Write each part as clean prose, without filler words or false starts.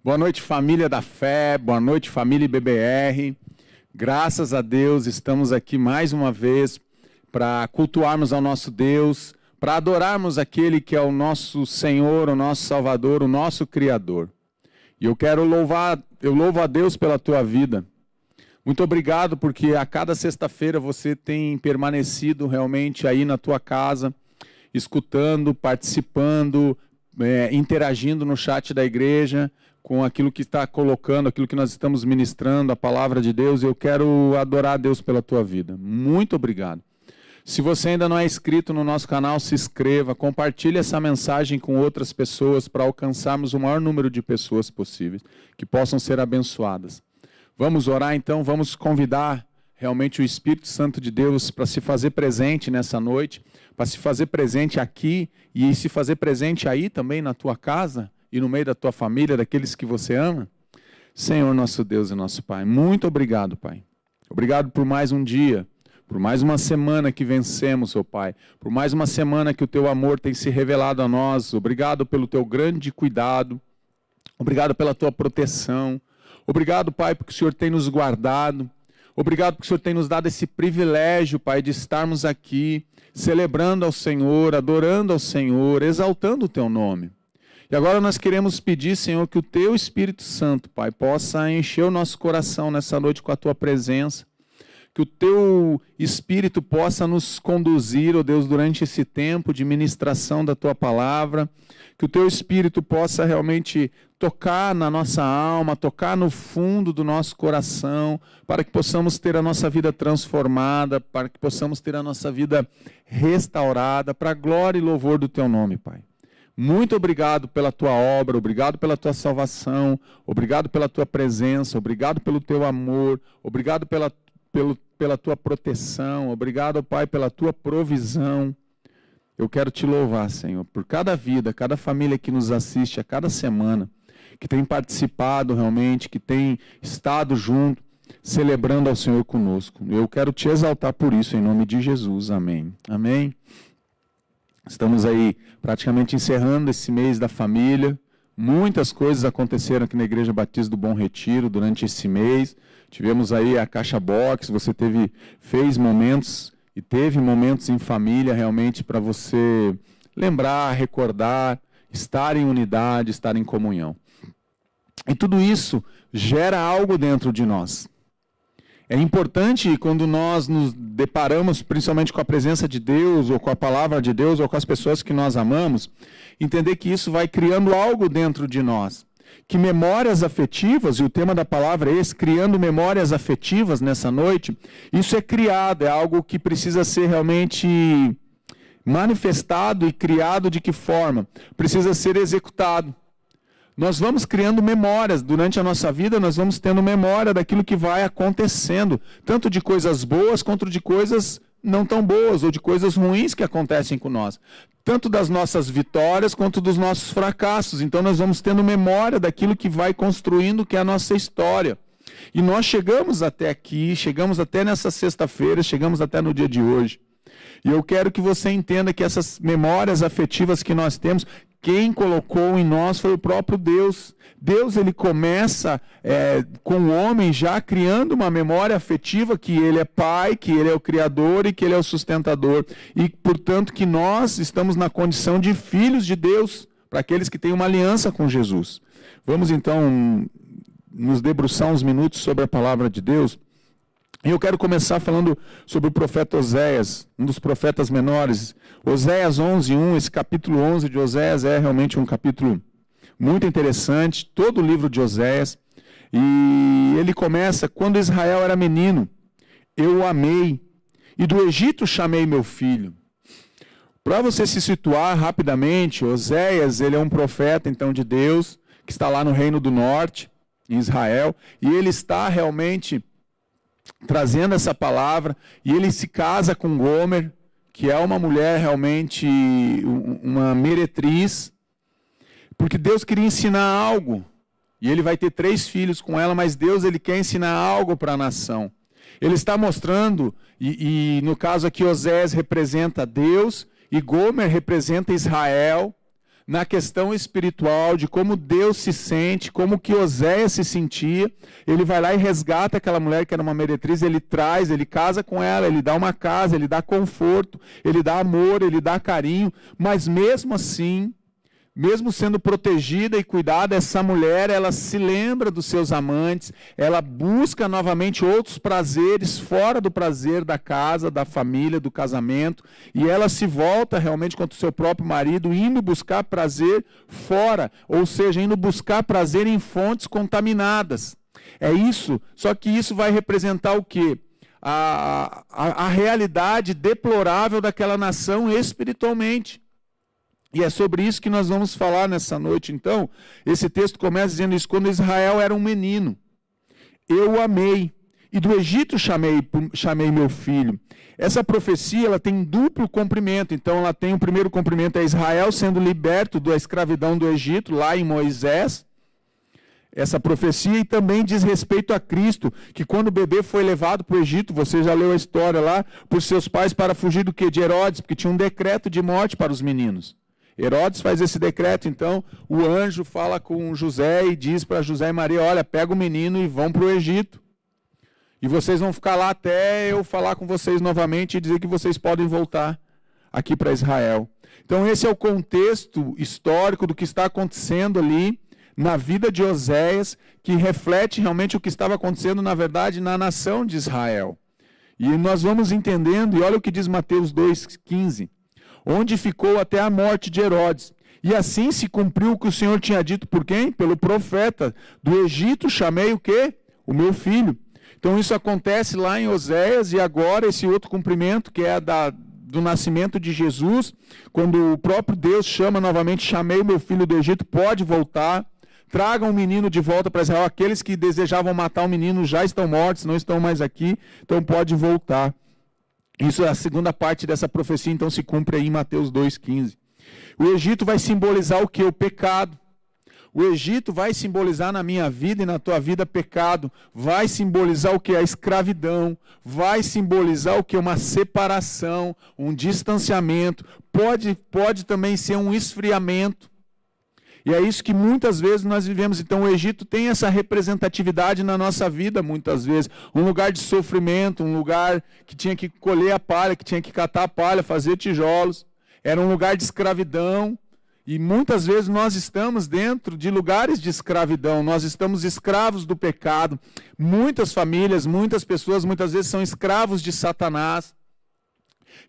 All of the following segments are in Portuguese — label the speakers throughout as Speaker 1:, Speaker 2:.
Speaker 1: Boa noite, família da fé, boa noite, família IBBR. Graças a Deus, estamos aqui mais uma vez para cultuarmos ao nosso Deus, para adorarmos aquele que é o nosso Senhor, o nosso Salvador, o nosso Criador. E eu louvo a Deus pela tua vida. Muito obrigado, porque a cada sexta-feira você tem permanecido realmente aí na tua casa, escutando, participando, interagindo no chat da igreja, com aquilo que está colocando, aquilo que nós estamos ministrando, a palavra de Deus. Eu quero adorar a Deus pela tua vida. Muito obrigado. Se você ainda não é inscrito no nosso canal, se inscreva, compartilhe essa mensagem com outras pessoas para alcançarmos o maior número de pessoas possíveis, que possam ser abençoadas. Vamos orar então, vamos convidar realmente o Espírito Santo de Deus para se fazer presente nessa noite, para se fazer presente aqui e se fazer presente aí também na tua casa, e no meio da tua família, daqueles que você ama. Senhor, nosso Deus e nosso Pai, muito obrigado, Pai. Obrigado por mais um dia, por mais uma semana que vencemos, ó Pai, por mais uma semana que o teu amor tem se revelado a nós. Obrigado pelo teu grande cuidado, obrigado pela tua proteção, obrigado, Pai, porque o Senhor tem nos guardado, obrigado porque o Senhor tem nos dado esse privilégio, Pai, de estarmos aqui, celebrando ao Senhor, adorando ao Senhor, exaltando o teu nome. E agora nós queremos pedir, Senhor, que o Teu Espírito Santo, Pai, possa encher o nosso coração nessa noite com a Tua presença, que o Teu Espírito possa nos conduzir, ó Deus, durante esse tempo de ministração da Tua palavra, que o Teu Espírito possa realmente tocar na nossa alma, tocar no fundo do nosso coração, para que possamos ter a nossa vida transformada, para que possamos ter a nossa vida restaurada, para a glória e louvor do Teu nome, Pai. Muito obrigado pela tua obra, obrigado pela tua salvação, obrigado pela tua presença, obrigado pelo teu amor, obrigado pela tua proteção, obrigado, Pai, pela tua provisão. Eu quero te louvar, Senhor, por cada vida, cada família que nos assiste a cada semana, que tem participado realmente, que tem estado junto, celebrando ao Senhor conosco. Eu quero te exaltar por isso, em nome de Jesus. Amém. Amém. Estamos aí praticamente encerrando esse mês da família. Muitas coisas aconteceram aqui na Igreja Batista do Bom Retiro durante esse mês. Tivemos aí a Caixa Box, você fez momentos e teve momentos em família realmente para você lembrar, recordar, estar em unidade, estar em comunhão. E tudo isso gera algo dentro de nós. É importante quando nós nos deparamos principalmente com a presença de Deus, ou com a palavra de Deus, ou com as pessoas que nós amamos, entender que isso vai criando algo dentro de nós. Que memórias afetivas, e o tema da palavra é esse, criando memórias afetivas nessa noite, isso é criado, é algo que precisa ser realmente manifestado e criado de que forma? Precisa ser executado. Nós vamos criando memórias, durante a nossa vida nós vamos tendo memória daquilo que vai acontecendo, tanto de coisas boas quanto de coisas não tão boas, ou de coisas ruins que acontecem com nós. Tanto das nossas vitórias quanto dos nossos fracassos. Então nós vamos tendo memória daquilo que vai construindo, que é a nossa história. E nós chegamos até aqui, chegamos até nessa sexta-feira, chegamos até no dia de hoje. E eu quero que você entenda que essas memórias afetivas que nós temos, quem colocou em nós foi o próprio Deus. Deus, ele começa com o homem já criando uma memória afetiva que ele é pai, que ele é o criador e que ele é o sustentador. E, portanto, que nós estamos na condição de filhos de Deus, para aqueles que têm uma aliança com Jesus. Vamos, então, nos debruçar uns minutos sobre a palavra de Deus. E eu quero começar falando sobre o profeta Oséias, um dos profetas menores. Oséias 11:1, esse capítulo 11 de Oséias é realmente um capítulo muito interessante, todo o livro de Oséias. E ele começa: quando Israel era menino, eu o amei, e do Egito chamei meu filho. Para você se situar rapidamente, Oséias, ele é um profeta então de Deus, que está lá no Reino do Norte, em Israel, e ele está realmente trazendo essa palavra, e ele se casa com Gomer, que é uma mulher realmente, uma meretriz, porque Deus queria ensinar algo, e ele vai ter 3 filhos com ela, mas Deus, ele quer ensinar algo para a nação. Ele está mostrando, e no caso aqui Oséias representa Deus, e Gomer representa Israel, na questão espiritual, de como Deus se sente, como que Oséias se sentia. Ele vai lá e resgata aquela mulher que era uma meretriz, ele traz, ele casa com ela, ele dá uma casa, ele dá conforto, ele dá amor, ele dá carinho, mas mesmo assim, mesmo sendo protegida e cuidada, essa mulher, ela se lembra dos seus amantes, ela busca novamente outros prazeres fora do prazer da casa, da família, do casamento, e ela se volta realmente contra o seu próprio marido, indo buscar prazer fora, ou seja, indo buscar prazer em fontes contaminadas. É isso, só que isso vai representar o quê? A realidade deplorável daquela nação espiritualmente. E é sobre isso que nós vamos falar nessa noite. Então, esse texto começa dizendo isso: quando Israel era um menino, eu o amei, e do Egito chamei meu filho. Essa profecia, ela tem duplo cumprimento. Então, ela tem o primeiro cumprimento, é Israel sendo liberto da escravidão do Egito, lá em Moisés. Essa profecia, e também diz respeito a Cristo, que quando o bebê foi levado para o Egito, você já leu a história lá, por seus pais para fugir do quê? De Herodes, porque tinha um decreto de morte para os meninos. Herodes faz esse decreto, então o anjo fala com José e diz para José e Maria: olha, pega o menino e vão para o Egito. E vocês vão ficar lá até eu falar com vocês novamente e dizer que vocês podem voltar aqui para Israel. Então esse é o contexto histórico do que está acontecendo ali na vida de Oséias, que reflete realmente o que estava acontecendo, na verdade, na nação de Israel. E nós vamos entendendo, e olha o que diz Mateus 2,15. Onde ficou até a morte de Herodes. E assim se cumpriu o que o Senhor tinha dito por quem? Pelo profeta. Do Egito chamei o quê? O meu filho. Então isso acontece lá em Oséias, e agora esse outro cumprimento, que é do nascimento de Jesus, quando o próprio Deus chama novamente: chamei o meu filho do Egito, pode voltar. Tragam o menino de volta para Israel. Aqueles que desejavam matar o menino já estão mortos, não estão mais aqui, então pode voltar. Isso é a segunda parte dessa profecia, então se cumpre aí em Mateus 2,15. O Egito vai simbolizar o que? O pecado. O Egito vai simbolizar na minha vida e na tua vida pecado. Vai simbolizar o que? A escravidão. Vai simbolizar o que? Uma separação, um distanciamento. Pode também ser um esfriamento. E é isso que muitas vezes nós vivemos. Então o Egito tem essa representatividade na nossa vida, muitas vezes. Um lugar de sofrimento, um lugar que tinha que colher a palha, que tinha que catar a palha, fazer tijolos. Era um lugar de escravidão. E muitas vezes nós estamos dentro de lugares de escravidão. Nós estamos escravos do pecado. Muitas famílias, muitas pessoas, muitas vezes são escravos de Satanás.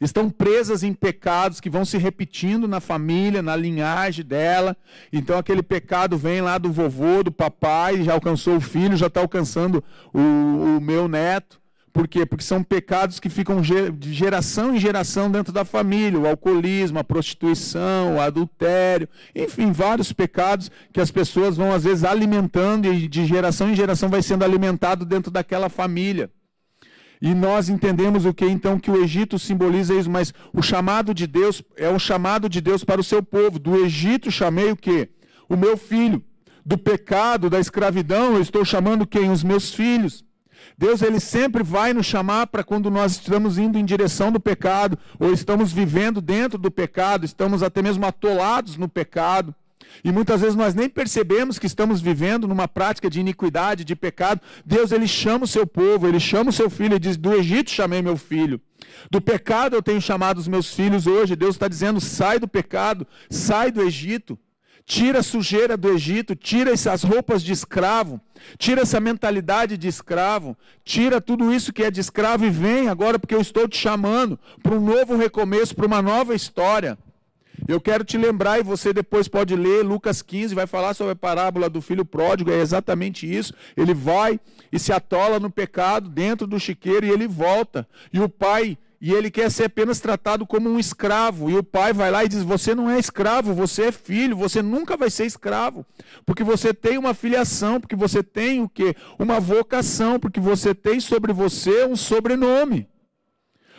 Speaker 1: Estão presas em pecados que vão se repetindo na família, na linhagem dela. Então aquele pecado vem lá do vovô, do papai, já alcançou o filho, já está alcançando o meu neto. Por quê? Porque são pecados que ficam de geração em geração dentro da família. O alcoolismo, a prostituição, o adultério, enfim, vários pecados que as pessoas vão às vezes alimentando, e de geração em geração vai sendo alimentado dentro daquela família. E nós entendemos o que então que o Egito simboliza isso, mas o chamado de Deus é um chamado de Deus para o seu povo. Do Egito chamei o quê? O meu filho. Do pecado, da escravidão, eu estou chamando quem? Os meus filhos. Deus, ele sempre vai nos chamar para quando nós estamos indo em direção do pecado, ou estamos vivendo dentro do pecado, estamos até mesmo atolados no pecado. E muitas vezes nós nem percebemos que estamos vivendo numa prática de iniquidade, de pecado. Deus, ele chama o seu povo, ele chama o seu filho, ele diz: do Egito chamei meu filho. Do pecado eu tenho chamado os meus filhos hoje. Deus está dizendo: sai do pecado, sai do Egito. Tira a sujeira do Egito, tira essas roupas de escravo, tira essa mentalidade de escravo, tira tudo isso que é de escravo e vem agora, porque eu estou te chamando para um novo recomeço, para uma nova história. Eu quero te lembrar, e você depois pode ler Lucas 15, vai falar sobre a parábola do filho pródigo, é exatamente isso. Ele vai e se atola no pecado dentro do chiqueiro e ele volta. E o pai, e ele quer ser apenas tratado como um escravo. E o pai vai lá e diz: você não é escravo, você é filho, você nunca vai ser escravo. Porque você tem uma filiação, porque você tem o quê? Uma vocação, porque você tem sobre você um sobrenome.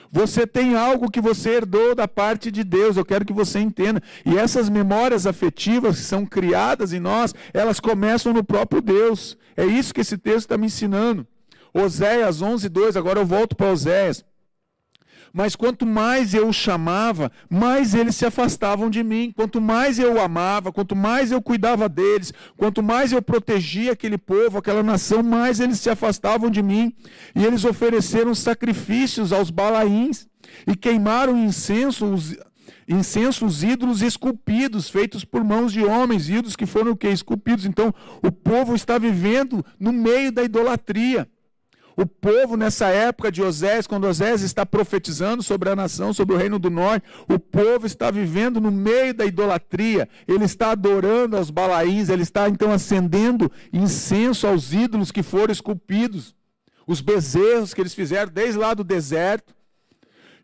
Speaker 1: Você tem algo que você herdou da parte de Deus, eu quero que você entenda. E essas memórias afetivas que são criadas em nós, elas começam no próprio Deus. É isso que esse texto está me ensinando. Oséias 11:2, agora eu volto para Oséias. Mas quanto mais eu os chamava, mais eles se afastavam de mim. Quanto mais eu amava, quanto mais eu cuidava deles, quanto mais eu protegia aquele povo, aquela nação, mais eles se afastavam de mim. E eles ofereceram sacrifícios aos Balaíns e queimaram incenso os ídolos esculpidos, feitos por mãos de homens, ídolos que foram o quê? Esculpidos. Então, o povo está vivendo no meio da idolatria. O povo, nessa época de Osés, quando Osés está profetizando sobre a nação, sobre o reino do norte, o povo está vivendo no meio da idolatria. Ele está adorando aos Balaíns, ele está então acendendo incenso aos ídolos que foram esculpidos, os bezerros que eles fizeram desde lá do deserto.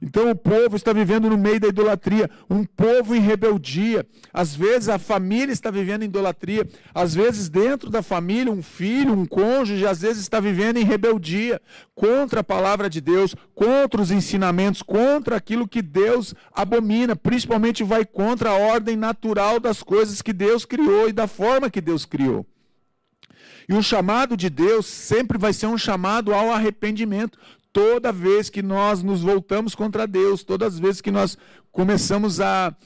Speaker 1: Então o povo está vivendo no meio da idolatria, um povo em rebeldia. Às vezes a família está vivendo em idolatria, às vezes dentro da família um filho, um cônjuge, às vezes está vivendo em rebeldia contra a palavra de Deus, contra os ensinamentos, contra aquilo que Deus abomina, principalmente vai contra a ordem natural das coisas que Deus criou e da forma que Deus criou. E o chamado de Deus sempre vai ser um chamado ao arrependimento. Toda vez que nós nos voltamos contra Deus, todas as vezes que nós começamos a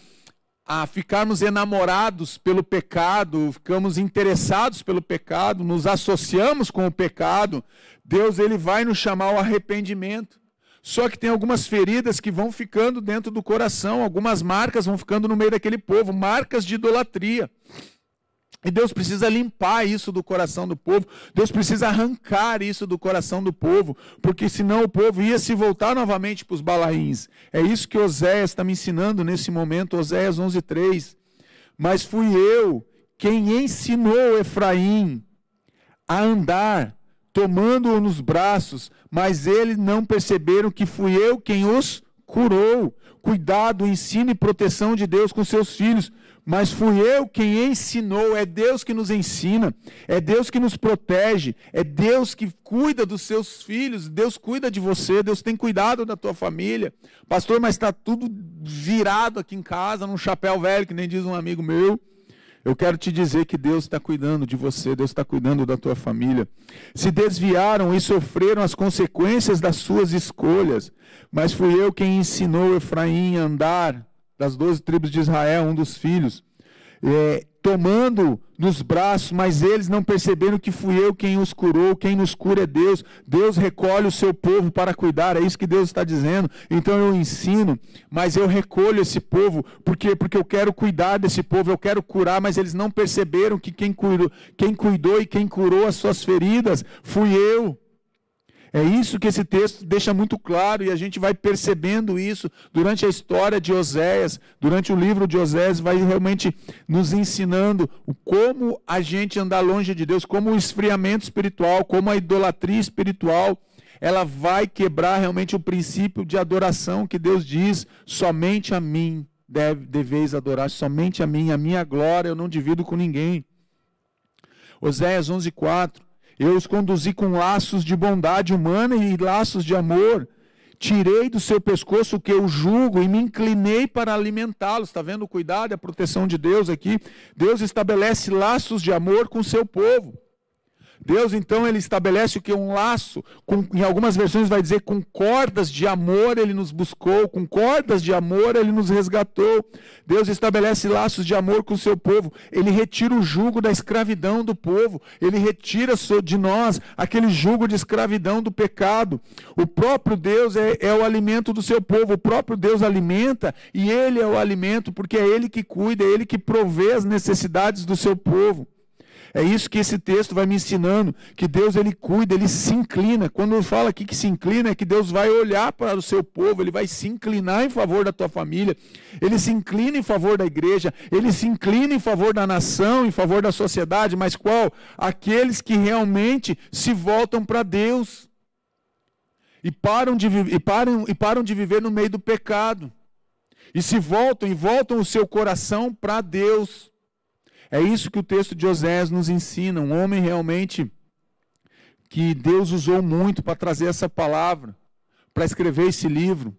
Speaker 1: ficarmos enamorados pelo pecado, ficamos interessados pelo pecado, nos associamos com o pecado, Deus ele vai nos chamar ao arrependimento. Só que tem algumas feridas que vão ficando dentro do coração, algumas marcas vão ficando no meio daquele povo, marcas de idolatria. E Deus precisa limpar isso do coração do povo, Deus precisa arrancar isso do coração do povo, porque senão o povo ia se voltar novamente para os Balaíns. É isso que Oséias está me ensinando nesse momento, Oséias 11:3. Mas fui eu quem ensinou Efraim a andar, tomando-o nos braços, mas eles não perceberam que fui eu quem os curou. Cuidado, ensino e proteção de Deus com seus filhos. Mas fui eu quem ensinou, é Deus que nos ensina, é Deus que nos protege, é Deus que cuida dos seus filhos, Deus cuida de você, Deus tem cuidado da tua família. Pastor, mas está tudo virado aqui em casa, num chapéu velho, que nem diz um amigo meu. Eu quero te dizer que Deus está cuidando de você, Deus está cuidando da tua família. Se desviaram e sofreram as consequências das suas escolhas, mas fui eu quem ensinou Efraim a andar, das 12 tribos de Israel, um dos filhos, tomando nos braços, mas eles não perceberam que fui eu quem os curou, quem nos cura é Deus. Deus recolhe o seu povo para cuidar, é isso que Deus está dizendo. Então eu ensino, mas eu recolho esse povo, porque eu quero cuidar desse povo, eu quero curar, mas eles não perceberam que quem cuidou e quem curou as suas feridas fui eu. É isso que esse texto deixa muito claro, e a gente vai percebendo isso durante a história de Oséias, durante o livro de Oséias, vai realmente nos ensinando como a gente andar longe de Deus, como o esfriamento espiritual, como a idolatria espiritual, ela vai quebrar realmente o princípio de adoração que Deus diz, somente a mim deveis adorar, somente a minha glória eu não divido com ninguém. Oséias 11:4. Eu os conduzi com laços de bondade humana e laços de amor. Tirei do seu pescoço o que eu julgo e me inclinei para alimentá-los. Está vendo o cuidado e a proteção de Deus aqui? Deus estabelece laços de amor com o seu povo. Deus, então, ele estabelece o que? Um laço, em algumas versões vai dizer, com cordas de amor ele nos buscou, com cordas de amor ele nos resgatou. Deus estabelece laços de amor com o seu povo, ele retira o jugo da escravidão do povo, ele retira de nós aquele jugo de escravidão do pecado. O próprio Deus é o alimento do seu povo, o próprio Deus alimenta e ele é o alimento, porque é ele que cuida, é ele que provê as necessidades do seu povo. É isso que esse texto vai me ensinando, que Deus ele cuida, ele se inclina. Quando fala aqui que se inclina, é que Deus vai olhar para o seu povo, ele vai se inclinar em favor da tua família, ele se inclina em favor da igreja, ele se inclina em favor da nação, em favor da sociedade, mas qual? Aqueles que realmente se voltam para Deus e param de viver no meio do pecado, e se voltam o seu coração para Deus. É isso que o texto de Oséias nos ensina, um homem realmente que Deus usou muito para trazer essa palavra, para escrever esse livro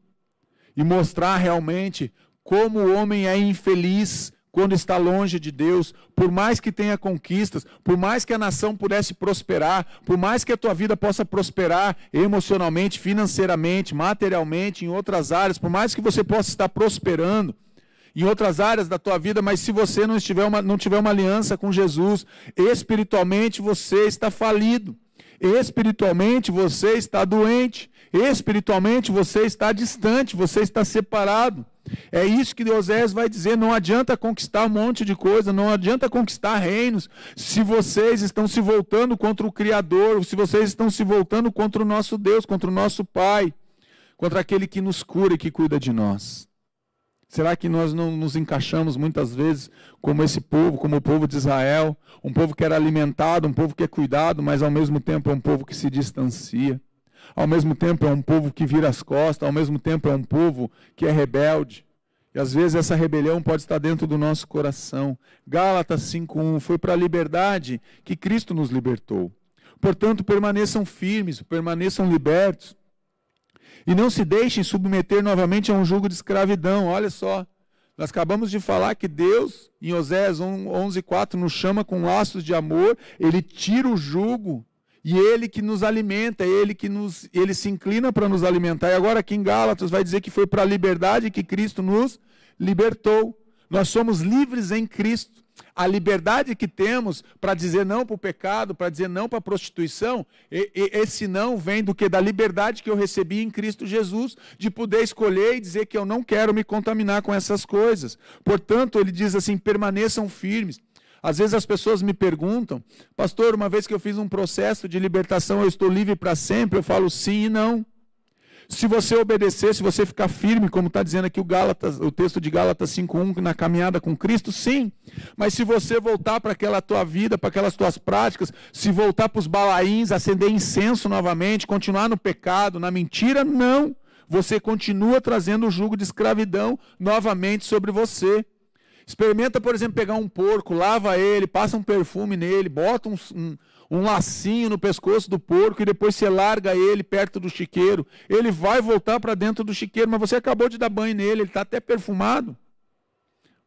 Speaker 1: e mostrar realmente como o homem é infeliz quando está longe de Deus, por mais que tenha conquistas, por mais que a nação pudesse prosperar, por mais que a tua vida possa prosperar emocionalmente, financeiramente, materialmente, em outras áreas, por mais que você possa estar prosperando em outras áreas da tua vida, mas se você não tiver uma aliança com Jesus, espiritualmente você está falido, espiritualmente você está doente, espiritualmente você está distante, você está separado. É isso que Oséias vai dizer, não adianta conquistar um monte de coisa, não adianta conquistar reinos, se vocês estão se voltando contra o Criador, se vocês estão se voltando contra o nosso Deus, contra o nosso Pai, contra aquele que nos cura e que cuida de nós. Será que nós não nos encaixamos muitas vezes como esse povo, como o povo de Israel, um povo que era alimentado, um povo que é cuidado, mas ao mesmo tempo é um povo que se distancia, ao mesmo tempo é um povo que vira as costas, ao mesmo tempo é um povo que é rebelde, e às vezes essa rebelião pode estar dentro do nosso coração. Gálatas 5:1, foi para a liberdade que Cristo nos libertou. Portanto, permaneçam firmes, permaneçam libertos, e não se deixem submeter novamente a um jugo de escravidão. Olha só, nós acabamos de falar que Deus, em Oséias 11:4, nos chama com laços de amor, Ele tira o jugo, e Ele que nos alimenta, Ele se inclina para nos alimentar. E agora aqui em Gálatas vai dizer que foi para a liberdade que Cristo nos libertou. Nós somos livres em Cristo. A liberdade que temos para dizer não para o pecado, para dizer não para a prostituição, esse não vem do que? Da liberdade que eu recebi em Cristo Jesus, de poder escolher e dizer que eu não quero me contaminar com essas coisas. Portanto, ele diz assim, permaneçam firmes. Às vezes as pessoas me perguntam, pastor, uma vez que eu fiz um processo de libertação, eu estou livre para sempre? Eu falo sim e não. Se você obedecer, se você ficar firme, como está dizendo aqui o texto de Gálatas 5:1, na caminhada com Cristo, sim. Mas se você voltar para aquela tua vida, para aquelas tuas práticas, se voltar para os balaíns, acender incenso novamente, continuar no pecado, na mentira, não. Você continua trazendo o jugo de escravidão novamente sobre você. Experimenta, por exemplo, pegar um porco, lava ele, passa um perfume nele, bota um lacinho no pescoço do porco e depois você larga ele perto do chiqueiro. Ele vai voltar para dentro do chiqueiro, mas você acabou de dar banho nele, ele está até perfumado.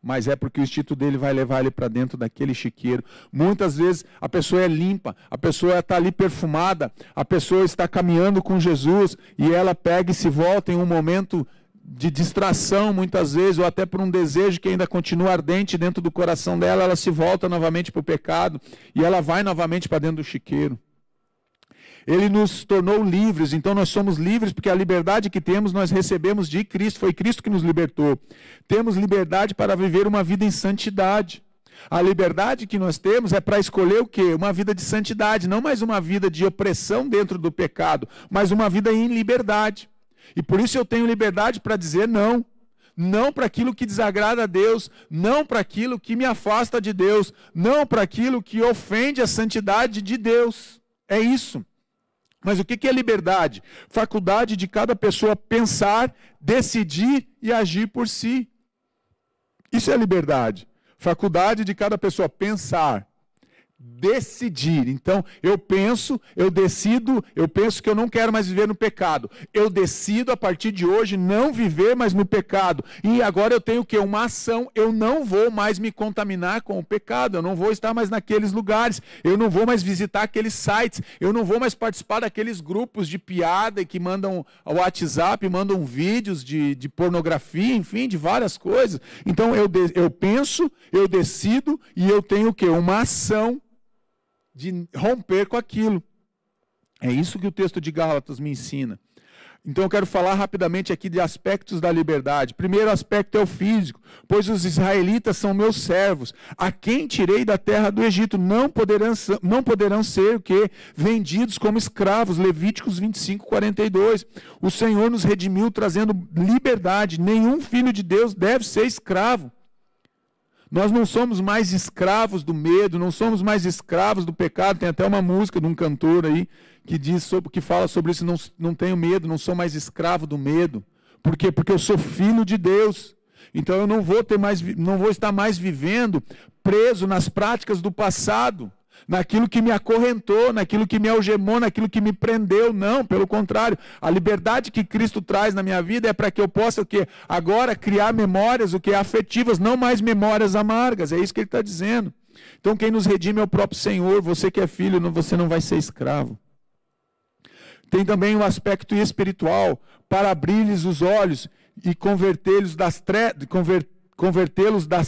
Speaker 1: Mas é porque o instinto dele vai levar ele para dentro daquele chiqueiro. Muitas vezes a pessoa é limpa, a pessoa está ali perfumada, a pessoa está caminhando com Jesus e ela pega e se volta em um momento de distração, muitas vezes, ou até por um desejo que ainda continua ardente dentro do coração dela, ela se volta novamente para o pecado e ela vai novamente para dentro do chiqueiro. Ele nos tornou livres, então nós somos livres porque a liberdade que temos nós recebemos de Cristo, foi Cristo que nos libertou. Temos liberdade para viver uma vida em santidade. A liberdade que nós temos é para escolher o quê? Uma vida de santidade, não mais uma vida de opressão dentro do pecado, mas uma vida em liberdade. E por isso eu tenho liberdade para dizer não. Não para aquilo que desagrada a Deus, não para aquilo que me afasta de Deus, não para aquilo que ofende a santidade de Deus. É isso. Mas o que é liberdade? Faculdade de cada pessoa pensar, decidir e agir por si. Isso é liberdade. Faculdade de cada pessoa pensar, decidir. Então, eu penso, eu decido, eu penso que eu não quero mais viver no pecado. Eu decido a partir de hoje não viver mais no pecado. E agora eu tenho o quê? Uma ação. Eu não vou mais me contaminar com o pecado. Eu não vou estar mais naqueles lugares. Eu não vou mais visitar aqueles sites. Eu não vou mais participar daqueles grupos de piada que mandam ao WhatsApp, mandam vídeos de pornografia, enfim, de várias coisas. Então, eu penso, eu decido e eu tenho o quê? Uma ação de romper com aquilo. É isso que o texto de Gálatas me ensina. Então eu quero falar rapidamente aqui de aspectos da liberdade. Primeiro aspecto é o físico, pois os israelitas são meus servos, a quem tirei da terra do Egito, não poderão ser o quê? Vendidos como escravos. Levíticos 25:42. O Senhor nos redimiu trazendo liberdade. Nenhum filho de Deus deve ser escravo. Nós não somos mais escravos do medo, não somos mais escravos do pecado. Tem até uma música de um cantor aí que fala sobre isso, não tenho medo, não sou mais escravo do medo. Por quê? Porque eu sou filho de Deus. Então eu não vou estar mais vivendo preso nas práticas do passado. naquilo que me acorrentou, naquilo que me algemou, naquilo que me prendeu. Não, pelo contrário. A liberdade que Cristo traz na minha vida é para que eu possa o quê? Agora criar memórias afetivas, não mais memórias amargas. É isso que ele está dizendo. Então quem nos redime é o próprio Senhor. Você que é filho, você não vai ser escravo. Tem também um aspecto espiritual, para abrir-lhes os olhos e convertê-los das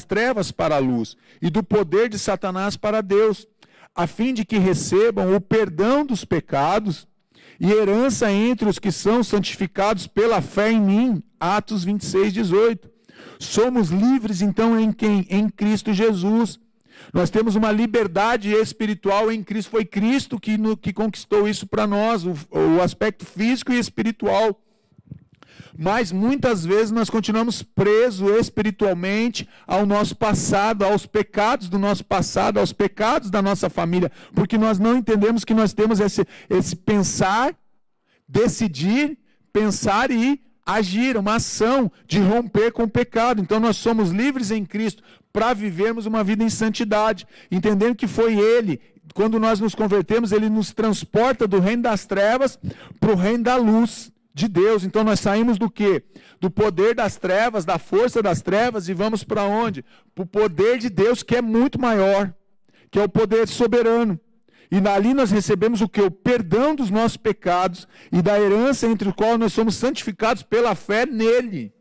Speaker 1: trevas para a luz e do poder de Satanás para Deus, a fim de que recebam o perdão dos pecados e herança entre os que são santificados pela fé em mim. Atos 26, 18. Somos livres então em quem? Em Cristo Jesus. Nós temos uma liberdade espiritual em Cristo. Foi Cristo que conquistou isso para nós, o aspecto físico e espiritual. Mas muitas vezes nós continuamos presos espiritualmente ao nosso passado, aos pecados do nosso passado, aos pecados da nossa família, porque nós não entendemos que nós temos esse pensar, decidir, pensar e agir, uma ação de romper com o pecado. Então nós somos livres em Cristo para vivermos uma vida em santidade, entendendo que foi Ele, quando nós nos convertemos, Ele nos transporta do reino das trevas para o reino da luz de Deus. Então nós saímos do quê? Do poder das trevas, da força das trevas, e vamos para onde? Para o poder de Deus, que é muito maior, que é o poder soberano. E dali nós recebemos o quê? O perdão dos nossos pecados e da herança entre o qual nós somos santificados pela fé nele.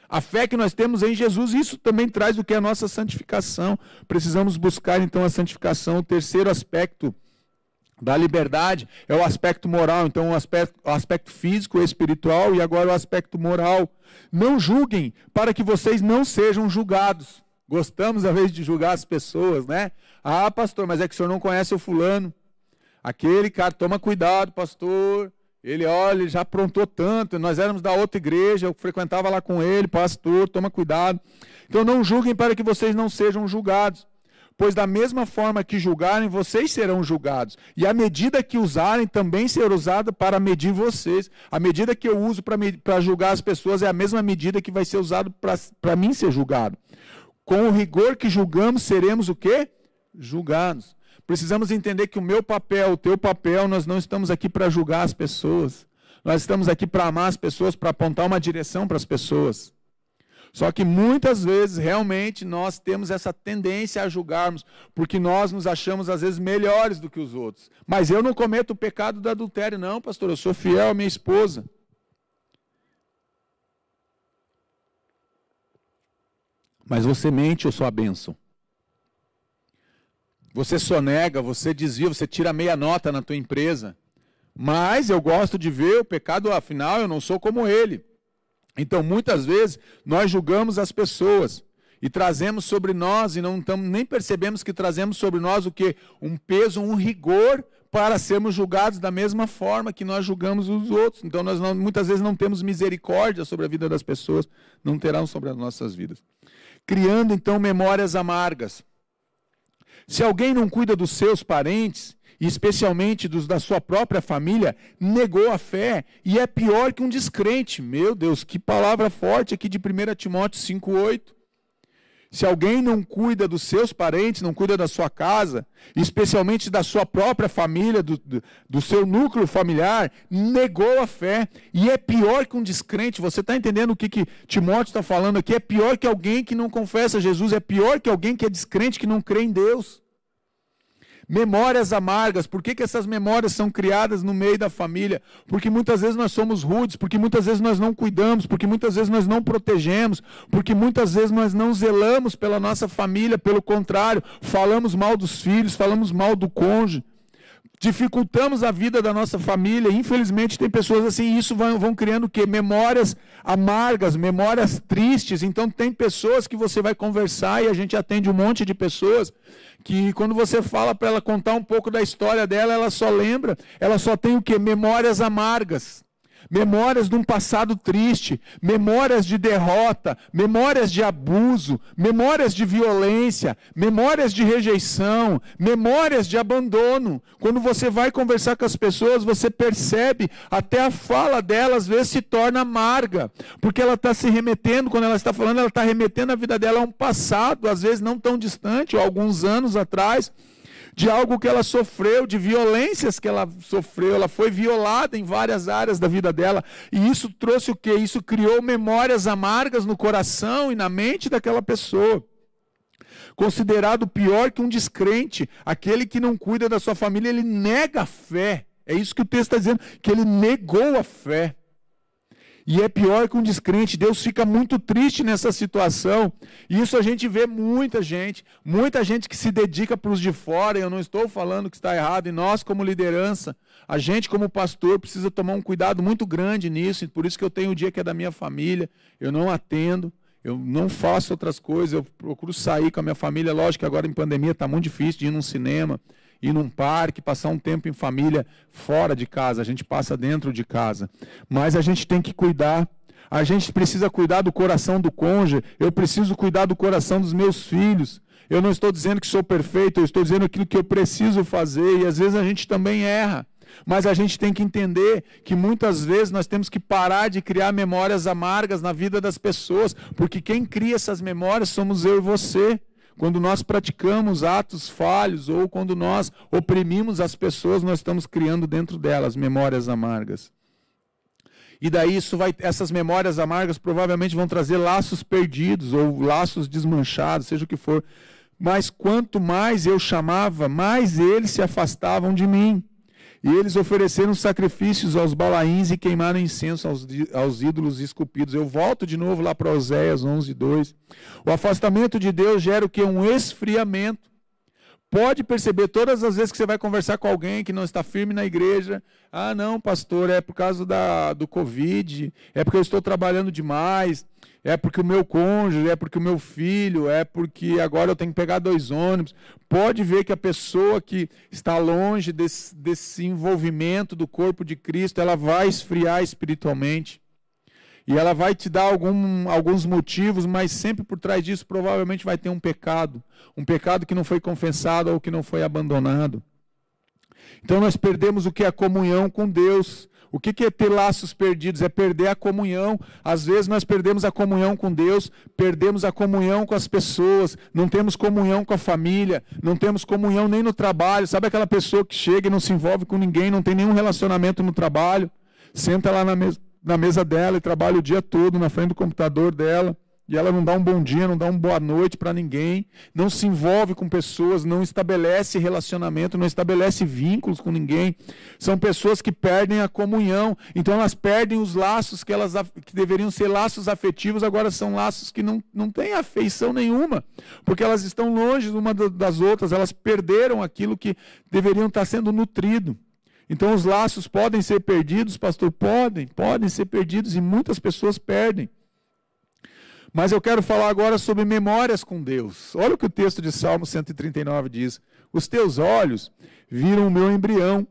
Speaker 1: A fé que nós temos em Jesus, isso também traz o que é a nossa santificação. Precisamos buscar então a santificação. O terceiro aspecto da liberdade é o aspecto moral. Então o aspecto físico, espiritual, e agora o aspecto moral. Não julguem para que vocês não sejam julgados. Gostamos às vezes de julgar as pessoas, né? Ah, pastor, mas é que o senhor não conhece o fulano. Aquele cara, toma cuidado, pastor. Ele, olha, ele já aprontou tanto. Nós éramos da outra igreja, eu frequentava lá com ele, pastor, toma cuidado. Então não julguem para que vocês não sejam julgados. Pois da mesma forma que julgarem, vocês serão julgados. E a medida que usarem também será usada para medir vocês. A medida que eu uso para julgar as pessoas é a mesma medida que vai ser usada para mim ser julgado. Com o rigor que julgamos, seremos o quê? Julgados. Precisamos entender que o meu papel, o teu papel, nós não estamos aqui para julgar as pessoas. Nós estamos aqui para amar as pessoas, para apontar uma direção para as pessoas. Só que muitas vezes, realmente, nós temos essa tendência a julgarmos, porque nós nos achamos, às vezes, melhores do que os outros. Mas eu não cometo o pecado do adultério, não, pastor, eu sou fiel à minha esposa. Mas você mente, eu sou a bênção. Você sonega, você desvia, você tira meia nota na tua empresa. Mas eu gosto de ver o pecado, afinal, eu não sou como ele. Então, muitas vezes, nós julgamos as pessoas e trazemos sobre nós, e nem percebemos que trazemos sobre nós o quê? Um peso, um rigor para sermos julgados da mesma forma que nós julgamos os outros. Então, nós muitas vezes não temos misericórdia sobre a vida das pessoas, não terão sobre as nossas vidas. Criando, então, memórias amargas. Se alguém não cuida dos seus parentes, e especialmente dos da sua própria família, negou a fé e é pior que um descrente. Meu Deus, que palavra forte aqui de 1 Timóteo 5,8. Se alguém não cuida dos seus parentes, não cuida da sua casa, especialmente da sua própria família, do seu núcleo familiar, negou a fé e é pior que um descrente. Você está entendendo o que Timóteo está falando aqui? É pior que alguém que não confessa Jesus, é pior que alguém que é descrente, que não crê em Deus. Memórias amargas. Por que essas memórias são criadas no meio da família? Porque muitas vezes nós somos rudes, porque muitas vezes nós não cuidamos, porque muitas vezes nós não protegemos, porque muitas vezes nós não zelamos pela nossa família, pelo contrário, falamos mal dos filhos, falamos mal do cônjuge, dificultamos a vida da nossa família. Infelizmente tem pessoas assim, e isso vão criando o quê? Memórias amargas, memórias tristes. Então tem pessoas que você vai conversar, e a gente atende um monte de pessoas que quando você fala para ela contar um pouco da história dela, ela só lembra, ela só tem o quê? Memórias amargas. Memórias de um passado triste, memórias de derrota, memórias de abuso, memórias de violência, memórias de rejeição, memórias de abandono. Quando você vai conversar com as pessoas, você percebe, até a fala delas às vezes se torna amarga, porque ela está se remetendo, quando ela está falando, ela está remetendo a vida dela a um passado, às vezes não tão distante, ou alguns anos atrás, de algo que ela sofreu, de violências que ela sofreu. Ela foi violada em várias áreas da vida dela. E isso trouxe o quê? Isso criou memórias amargas no coração e na mente daquela pessoa. Considerado pior que um descrente, aquele que não cuida da sua família, ele nega a fé. É isso que o texto está dizendo, que ele negou a fé. E é pior que um descrente. Deus fica muito triste nessa situação. E isso a gente vê muita gente que se dedica para os de fora. Eu não estou falando que está errado. E nós, como liderança, a gente, como pastor, precisa tomar um cuidado muito grande nisso. E por isso que eu tenho o dia que é da minha família. Eu não atendo, eu não faço outras coisas. Eu procuro sair com a minha família. Lógico que agora em pandemia está muito difícil de ir num cinema, ir num parque, passar um tempo em família fora de casa. A gente passa dentro de casa. Mas a gente tem que cuidar. A gente precisa cuidar do coração do cônjuge. Eu preciso cuidar do coração dos meus filhos. Eu não estou dizendo que sou perfeito, eu estou dizendo aquilo que eu preciso fazer. E às vezes a gente também erra. Mas a gente tem que entender que muitas vezes nós temos que parar de criar memórias amargas na vida das pessoas. Porque quem cria essas memórias somos eu e você. Quando nós praticamos atos falhos ou quando nós oprimimos as pessoas, nós estamos criando dentro delas memórias amargas. E daí essas memórias amargas provavelmente vão trazer laços perdidos ou laços desmanchados, seja o que for. Mas quanto mais eu chamava, mais eles se afastavam de mim. E eles ofereceram sacrifícios aos balaíns e queimaram incenso aos ídolos esculpidos. Eu volto de novo lá para Oséias 11:2. O afastamento de Deus gera o quê? Um esfriamento. Pode perceber todas as vezes que você vai conversar com alguém que não está firme na igreja. Ah, não, pastor, é por causa do Covid, é porque eu estou trabalhando demais, é porque o meu cônjuge, é porque o meu filho, é porque agora eu tenho que pegar 2 ônibus. Pode ver que a pessoa que está longe desse envolvimento do corpo de Cristo, ela vai esfriar espiritualmente. E ela vai te dar alguns motivos, mas sempre por trás disso provavelmente vai ter um pecado que não foi confessado ou que não foi abandonado. Então nós perdemos o que é a comunhão com Deus. O que é ter laços perdidos? É perder a comunhão. Às vezes nós perdemos a comunhão com Deus, perdemos a comunhão com as pessoas, não temos comunhão com a família, não temos comunhão nem no trabalho. Sabe aquela pessoa que chega e não se envolve com ninguém, não tem nenhum relacionamento no trabalho, senta lá na mesa dela e trabalha o dia todo na frente do computador dela, e ela não dá um bom dia, não dá uma boa noite para ninguém, não se envolve com pessoas, não estabelece relacionamento, não estabelece vínculos com ninguém. São pessoas que perdem a comunhão, então elas perdem os laços que deveriam ser laços afetivos, agora são laços que não têm afeição nenhuma, porque elas estão longe uma das outras, elas perderam aquilo que deveriam estar sendo nutrido. Então os laços podem ser perdidos, pastor? Podem ser perdidos e muitas pessoas perdem. Mas eu quero falar agora sobre memórias com Deus. Olha o que o texto de Salmo 139 diz. Os teus olhos viram o meu embrião.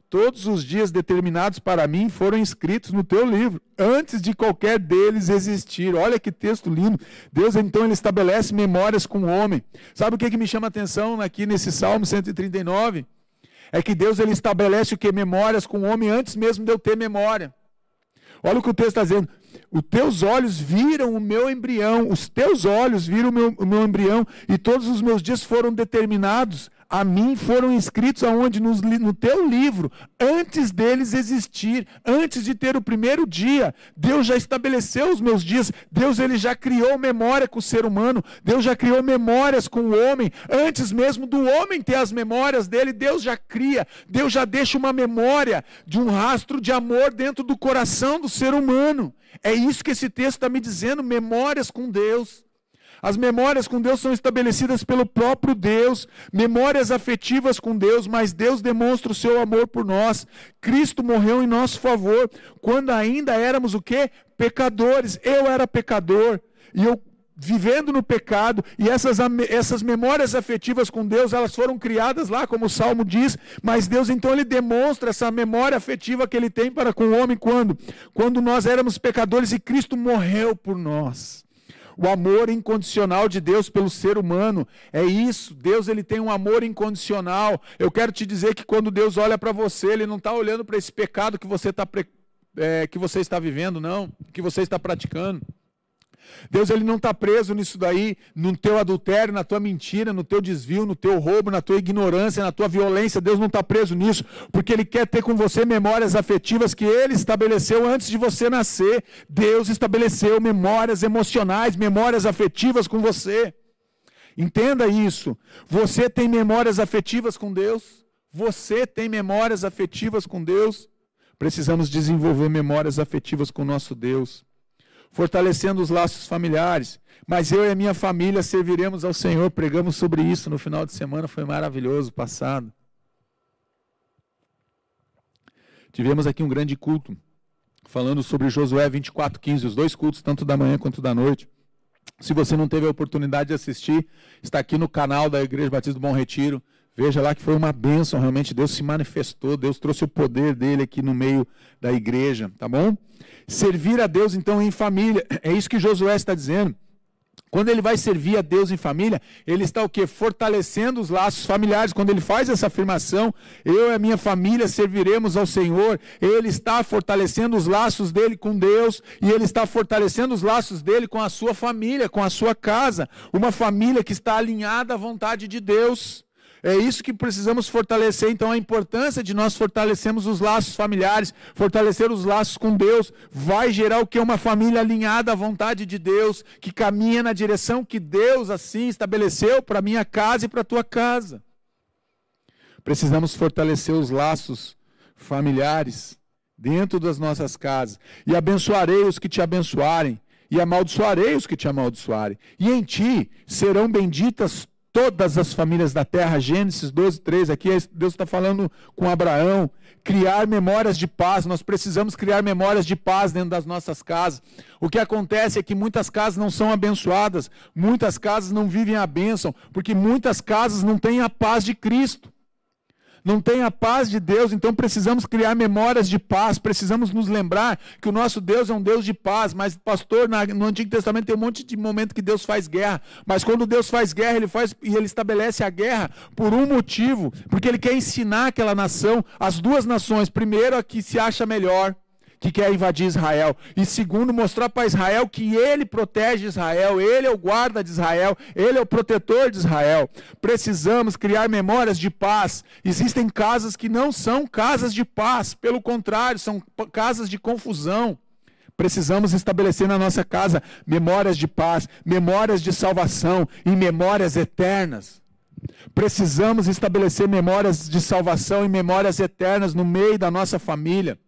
Speaker 1: Todos os dias determinados para mim foram escritos no teu livro, antes de qualquer deles existir. Olha que texto lindo. Deus, então, ele estabelece memórias com o homem. Sabe o que me chama a atenção aqui nesse Salmo 139? É que Deus ele estabelece o que? Memórias com o homem antes mesmo de eu ter memória. Olha o que o texto está dizendo. Os teus olhos viram o meu embrião. Os teus olhos viram o meu embrião. E todos os meus dias foram determinados. A mim foram escritos aonde? No teu livro. Antes deles existir. Antes de ter o primeiro dia. Deus já estabeleceu os meus dias. Deus ele já criou memória com o ser humano. Deus já criou memórias com o homem. Antes mesmo do homem ter as memórias dele, Deus já cria. Deus já deixa uma memória de um rastro de amor dentro do coração do ser humano. É isso que esse texto está me dizendo. Memórias com Deus. As memórias com Deus são estabelecidas pelo próprio Deus, memórias afetivas com Deus, mas Deus demonstra o seu amor por nós. Cristo morreu em nosso favor, quando ainda éramos o quê? Pecadores. Eu era pecador, e eu vivendo no pecado, e essas memórias afetivas com Deus, elas foram criadas lá, como o Salmo diz, mas Deus então ele demonstra essa memória afetiva que ele tem para com o homem, quando nós éramos pecadores e Cristo morreu por nós. O amor incondicional de Deus pelo ser humano, é isso. Deus ele tem um amor incondicional. Eu quero te dizer que quando Deus olha para você, Ele não está olhando para esse pecado que você está vivendo, não, que você está praticando. Deus, Ele não está preso nisso daí, no teu adultério, na tua mentira, no teu desvio, no teu roubo, na tua ignorância, na tua violência. Deus não está preso nisso, porque Ele quer ter com você memórias afetivas que Ele estabeleceu antes de você nascer. Deus estabeleceu memórias emocionais, memórias afetivas com você. Entenda isso. Você tem memórias afetivas com Deus? Você tem memórias afetivas com Deus? Precisamos desenvolver memórias afetivas com o nosso Deus, fortalecendo os laços familiares. Mas eu e a minha família serviremos ao Senhor. Pregamos sobre isso no final de semana, foi maravilhoso, passado. Tivemos aqui um grande culto, falando sobre Josué 24:15, os dois cultos, tanto da manhã quanto da noite. Se você não teve a oportunidade de assistir, está aqui no canal da Igreja Batista do Bom Retiro. Veja lá que foi uma bênção, realmente Deus se manifestou, Deus trouxe o poder dele aqui no meio da igreja, tá bom? Servir a Deus então em família, é isso que Josué está dizendo. Quando ele vai servir a Deus em família, ele está o quê? Fortalecendo os laços familiares. Quando ele faz essa afirmação, eu e a minha família serviremos ao Senhor, ele está fortalecendo os laços dele com Deus, e ele está fortalecendo os laços dele com a sua família, com a sua casa, uma família que está alinhada à vontade de Deus. É isso que precisamos fortalecer, então a importância de nós fortalecermos os laços familiares, fortalecer os laços com Deus, vai gerar o que? Uma família alinhada à vontade de Deus, que caminha na direção que Deus assim estabeleceu para a minha casa e para a tua casa. Precisamos fortalecer os laços familiares dentro das nossas casas. E abençoarei os que te abençoarem, e amaldiçoarei os que te amaldiçoarem. E em ti serão benditas todas as famílias da terra. Gênesis 12:3, aqui Deus está falando com Abraão. Criar memórias de paz, nós precisamos criar memórias de paz dentro das nossas casas. O que acontece é que muitas casas não são abençoadas, muitas casas não vivem a bênção, porque muitas casas não têm a paz de Cristo, não tem a paz de Deus. Então precisamos criar memórias de paz, precisamos nos lembrar que o nosso Deus é um Deus de paz. Mas pastor, no Antigo Testamento tem um monte de momento que Deus faz guerra, mas quando Deus faz guerra, ele estabelece a guerra por um motivo, porque Ele quer ensinar aquela nação, as duas nações, primeiro a que se acha melhor, que quer invadir Israel, e segundo, mostrar para Israel que Ele protege Israel, Ele é o guarda de Israel, Ele é o protetor de Israel. Precisamos criar memórias de paz. Existem casas que não são casas de paz, pelo contrário, são casas de confusão. Precisamos estabelecer na nossa casa memórias de paz, memórias de salvação e memórias eternas. Precisamos estabelecer memórias de salvação e memórias eternas no meio da nossa família.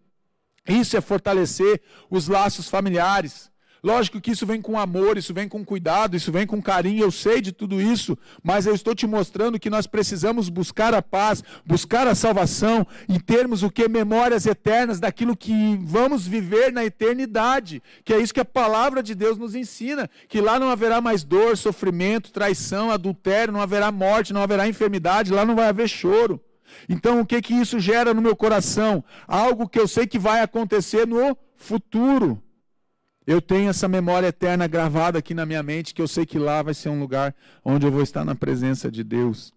Speaker 1: Isso é fortalecer os laços familiares. Lógico que isso vem com amor, isso vem com cuidado, isso vem com carinho, eu sei de tudo isso, mas eu estou te mostrando que nós precisamos buscar a paz, buscar a salvação e termos o que? Memórias eternas daquilo que vamos viver na eternidade, que é isso que a palavra de Deus nos ensina, que lá não haverá mais dor, sofrimento, traição, adultério, não haverá morte, não haverá enfermidade, lá não vai haver choro. Então o que isso gera no meu coração? Algo que eu sei que vai acontecer no futuro. Eu tenho essa memória eterna gravada aqui na minha mente, que eu sei que lá vai ser um lugar onde eu vou estar na presença de Deus.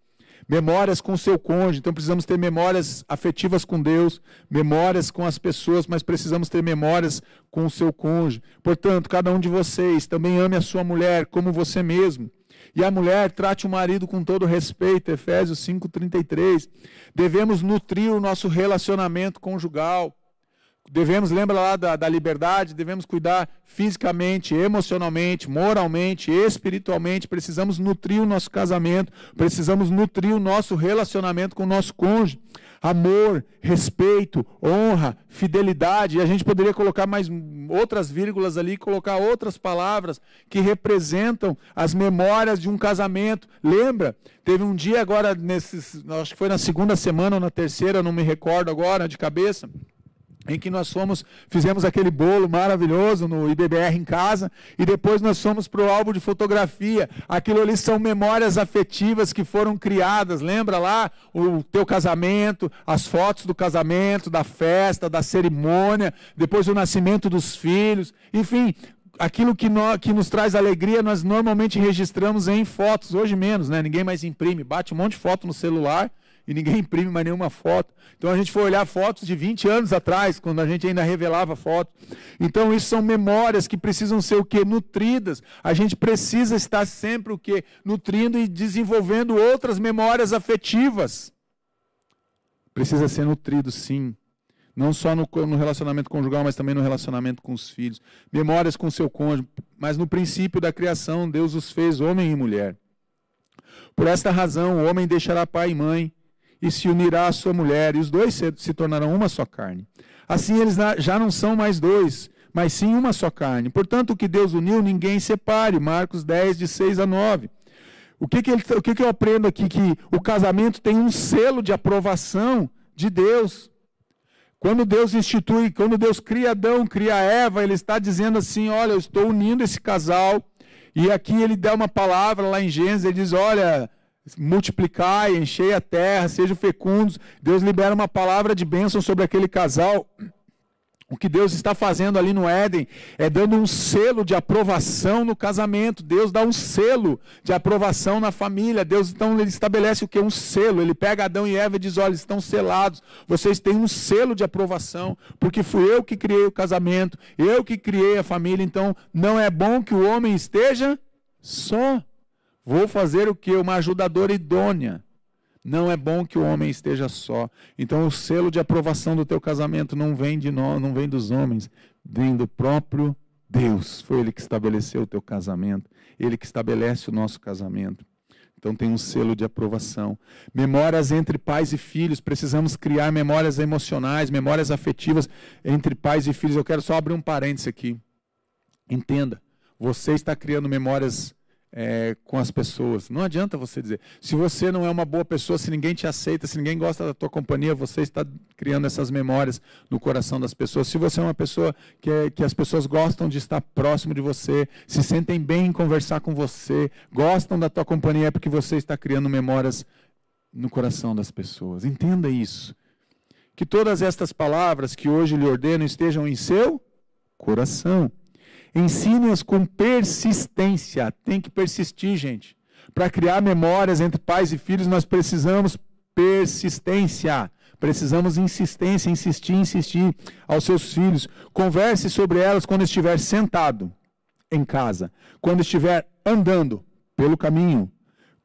Speaker 1: Memórias com o seu cônjuge, então precisamos ter memórias afetivas com Deus, memórias com as pessoas, mas precisamos ter memórias com o seu cônjuge. Portanto, cada um de vocês também ame a sua mulher como você mesmo. E a mulher trate o marido com todo respeito, Efésios 5:33. Devemos nutrir o nosso relacionamento conjugal. Devemos, lembra lá da liberdade, devemos cuidar fisicamente, emocionalmente, moralmente, espiritualmente. Precisamos nutrir o nosso casamento, precisamos nutrir o nosso relacionamento com o nosso cônjuge. Amor, respeito, honra, fidelidade. E a gente poderia colocar mais outras vírgulas ali, colocar outras palavras que representam as memórias de um casamento. Lembra? Teve um dia agora, acho que foi na segunda semana ou na terceira, não me recordo agora de cabeça, em que nós fizemos aquele bolo maravilhoso no IBBR em casa, e depois nós fomos para o álbum de fotografia. Aquilo ali são memórias afetivas que foram criadas. Lembra lá o teu casamento, as fotos do casamento, da festa, da cerimônia, depois o nascimento dos filhos, enfim, aquilo que nos traz alegria, nós normalmente registramos em fotos, hoje menos, né? Ninguém mais imprime, bate um monte de foto no celular e ninguém imprime mais nenhuma foto. Então a gente foi olhar fotos de 20 anos atrás, quando a gente ainda revelava fotos. Então isso são memórias que precisam ser o quê? Nutridas. A gente precisa estar sempre o quê? Nutrindo e desenvolvendo outras memórias afetivas. Precisa ser nutrido, sim. Não só no relacionamento conjugal, mas também no relacionamento com os filhos. Memórias com seu cônjuge. Mas no princípio da criação, Deus os fez homem e mulher. Por esta razão, o homem deixará pai e mãe e se unirá à sua mulher, e os dois se tornarão uma só carne. Assim eles já não são mais dois, mas sim uma só carne. Portanto, o que Deus uniu, ninguém separe. Marcos 10, de 6 a 9. O que eu aprendo aqui? Que o casamento tem um selo de aprovação de Deus. Quando Deus institui, quando Deus cria Adão, cria Eva, Ele está dizendo assim, olha, eu estou unindo esse casal. E aqui Ele dá uma palavra lá em Gênesis, Ele diz, olha, multiplicai, enchei a terra, sejam fecundos. Deus libera uma palavra de bênção sobre aquele casal. O que Deus está fazendo ali no Éden é dando um selo de aprovação no casamento. Deus dá um selo de aprovação na família. Deus, então, Ele estabelece o que? Um selo. Ele pega Adão e Eva e diz, olha, estão selados. Vocês têm um selo de aprovação, porque fui eu que criei o casamento, eu que criei a família. Então, não é bom que o homem esteja só. Vou fazer o que? Uma ajudadora idônea. Não é bom que o homem esteja só. Então o selo de aprovação do teu casamento não vem de nós, não vem dos homens, vem do próprio Deus. Foi Ele que estabeleceu o teu casamento, Ele que estabelece o nosso casamento. Então tem um selo de aprovação. Memórias entre pais e filhos, precisamos criar memórias emocionais, memórias afetivas entre pais e filhos. Eu quero só abrir um parênteses aqui. Entenda, você está criando memórias com as pessoas. Não adianta você dizer, se você não é uma boa pessoa, se ninguém te aceita, se ninguém gosta da tua companhia, você está criando essas memórias no coração das pessoas. Se você é uma pessoa que as pessoas gostam de estar próximo de você, se sentem bem em conversar com você, gostam da tua companhia, é porque você está criando memórias no coração das pessoas. Entenda isso. Que todas estas palavras que hoje lhe ordeno estejam em seu coração. Ensine-as com persistência. Tem que persistir, gente. Para criar memórias entre pais e filhos, nós precisamos persistência. Precisamos insistência, insistir aos seus filhos. Converse sobre elas quando estiver sentado em casa, quando estiver andando pelo caminho,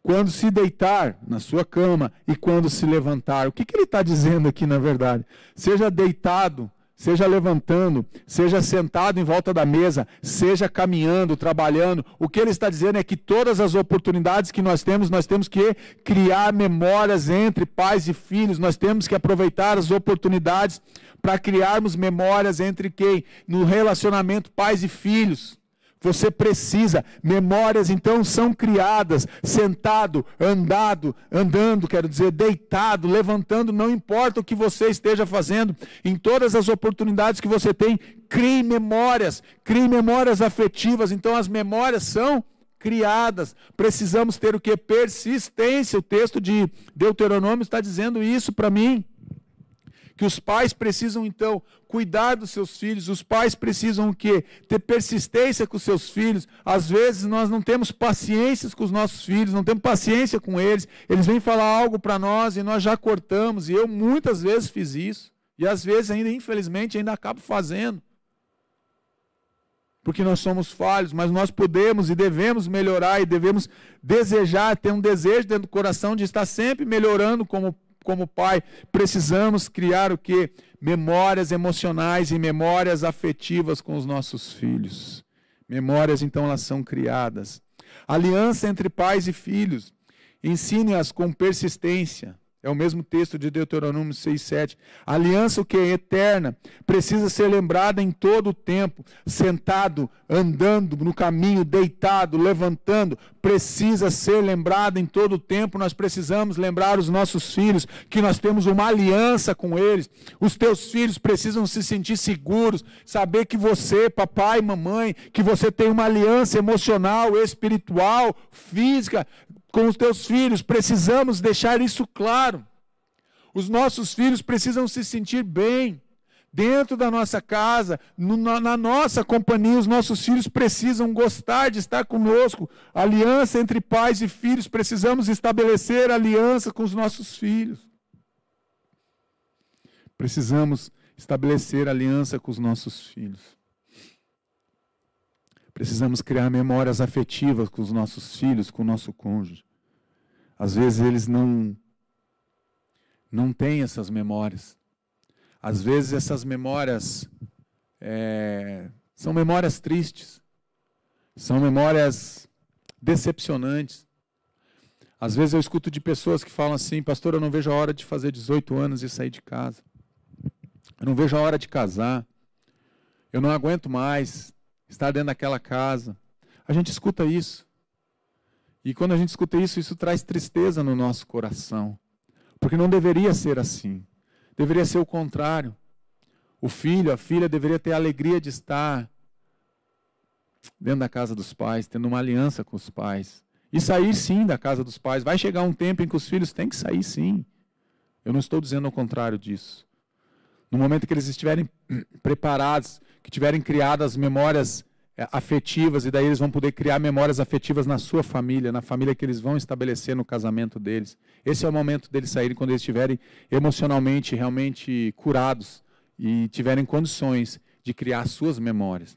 Speaker 1: quando se deitar na sua cama e quando se levantar. O que ele está dizendo aqui, na verdade? Seja deitado, seja levantando, seja sentado em volta da mesa, seja caminhando, trabalhando. O que ele está dizendo é que todas as oportunidades que nós temos que criar memórias entre pais e filhos. Nós temos que aproveitar as oportunidades para criarmos memórias entre quem? No relacionamento pais e filhos. Você precisa, memórias então são criadas, sentado, andando, quero dizer, deitado, levantando, não importa o que você esteja fazendo, em todas as oportunidades que você tem, crie memórias afetivas. Então as memórias são criadas, precisamos ter o que? Persistência. O texto de Deuteronômio está dizendo isso para mim. Que os pais precisam, então, cuidar dos seus filhos. Os pais precisam o quê? Ter persistência com os seus filhos. Às vezes nós não temos paciência com os nossos filhos, não temos paciência com eles. Eles vêm falar algo para nós e nós já cortamos. E eu muitas vezes fiz isso. E às vezes ainda, infelizmente, ainda acabo fazendo. Porque nós somos falhos, mas nós podemos e devemos melhorar e devemos desejar, ter um desejo dentro do coração de estar sempre melhorando como pai. Precisamos criar o quê? Memórias emocionais e memórias afetivas com os nossos filhos. Memórias, então, elas são criadas. Aliança entre pais e filhos. Ensine-as com persistência. É o mesmo texto de Deuteronômio 6:7. A aliança, o que é eterna, precisa ser lembrada em todo o tempo. Sentado, andando no caminho, deitado, levantando, precisa ser lembrada em todo o tempo. Nós precisamos lembrar os nossos filhos que nós temos uma aliança com eles. Os teus filhos precisam se sentir seguros, saber que você, papai e mamãe, que você tem uma aliança emocional, espiritual, física, com os teus filhos. Precisamos deixar isso claro. Os nossos filhos precisam se sentir bem, Dentro da nossa casa, na nossa companhia, os nossos filhos precisam gostar de estar conosco. Aliança entre pais e filhos, precisamos estabelecer aliança com os nossos filhos. Precisamos estabelecer aliança com os nossos filhos. Precisamos criar memórias afetivas com os nossos filhos, com o nosso cônjuge. Às vezes eles não têm essas memórias. Às vezes essas memórias são memórias tristes, são memórias decepcionantes. Às vezes eu escuto de pessoas que falam assim: pastor, eu não vejo a hora de fazer 18 anos e sair de casa. Eu não vejo a hora de casar. Eu não aguento mais estar dentro daquela casa. A gente escuta isso. E quando a gente escuta isso, isso traz tristeza no nosso coração. Porque não deveria ser assim. Deveria ser o contrário. O filho, a filha deveria ter a alegria de estar dentro da casa dos pais, tendo uma aliança com os pais. E sair sim da casa dos pais. Vai chegar um tempo em que os filhos têm que sair sim. Eu não estou dizendo o contrário disso. No momento que eles estiverem preparados, que tiverem criado as memórias afetivas, e daí eles vão poder criar memórias afetivas na sua família, na família que eles vão estabelecer no casamento deles. Esse é o momento deles saírem quando eles estiverem emocionalmente, realmente curados e tiverem condições de criar suas memórias.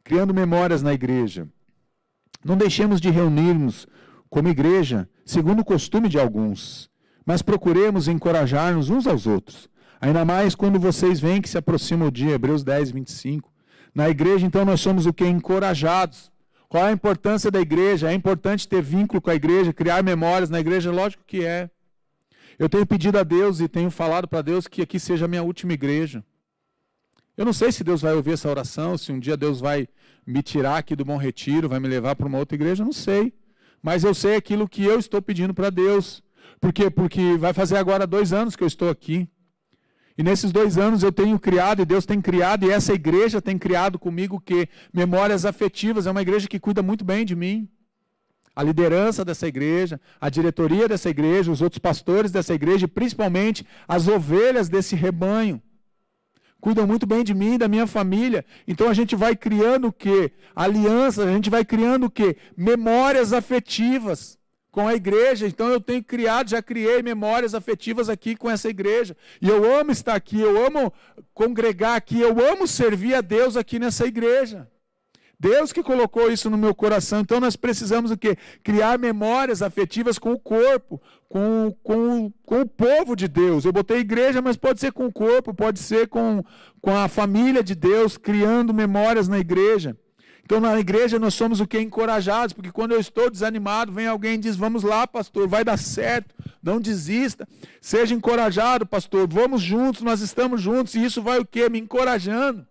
Speaker 1: Criando memórias na igreja. Não deixemos de reunirmos como igreja, segundo o costume de alguns, mas procuremos encorajar-nos uns aos outros. Ainda mais quando vocês veem que se aproxima o dia, Hebreus 10, 25. Na igreja, então, nós somos o quê? Encorajados. Qual é a importância da igreja? É importante ter vínculo com a igreja, criar memórias na igreja? Lógico que é. Eu tenho pedido a Deus e tenho falado para Deus que aqui seja a minha última igreja. Eu não sei se Deus vai ouvir essa oração, se um dia Deus vai me tirar aqui do Bom Retiro, vai me levar para uma outra igreja, eu não sei. Mas eu sei aquilo que eu estou pedindo para Deus. Por quê? Porque vai fazer agora 2 anos que eu estou aqui. E nesses 2 anos eu tenho criado, e Deus tem criado, e essa igreja tem criado comigo o quê? Memórias afetivas. É uma igreja que cuida muito bem de mim. A liderança dessa igreja, a diretoria dessa igreja, os outros pastores dessa igreja, e principalmente as ovelhas desse rebanho. Cuidam muito bem de mim e da minha família. Então a gente vai criando o quê? Alianças, a gente vai criando o quê? Memórias afetivas com a igreja. Então eu tenho criado, já criei memórias afetivas aqui com essa igreja. E eu amo estar aqui, eu amo congregar aqui, eu amo servir a Deus aqui nessa igreja. Deus que colocou isso no meu coração. Então nós precisamos o quê? Criar memórias afetivas com o corpo, com o povo de Deus. Eu botei igreja, mas pode ser com o corpo, pode ser com a família de Deus, criando memórias na igreja. Então na igreja nós somos o quê? Encorajados, porque quando eu estou desanimado, vem alguém e diz: vamos lá, pastor, vai dar certo, não desista, seja encorajado, pastor, vamos juntos, nós estamos juntos, e isso vai o quê? Me encorajando.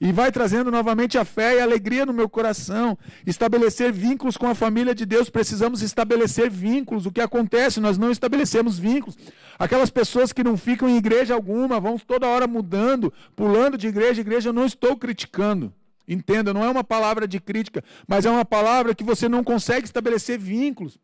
Speaker 1: E vai trazendo novamente a fé e a alegria no meu coração. Estabelecer vínculos com a família de Deus. Precisamos estabelecer vínculos. O que acontece? Nós não estabelecemos vínculos. Aquelas pessoas que não ficam em igreja alguma, vão toda hora mudando, pulando de igreja em igreja, eu não estou criticando. Entenda, não é uma palavra de crítica, mas é uma palavra que você não consegue estabelecer vínculos.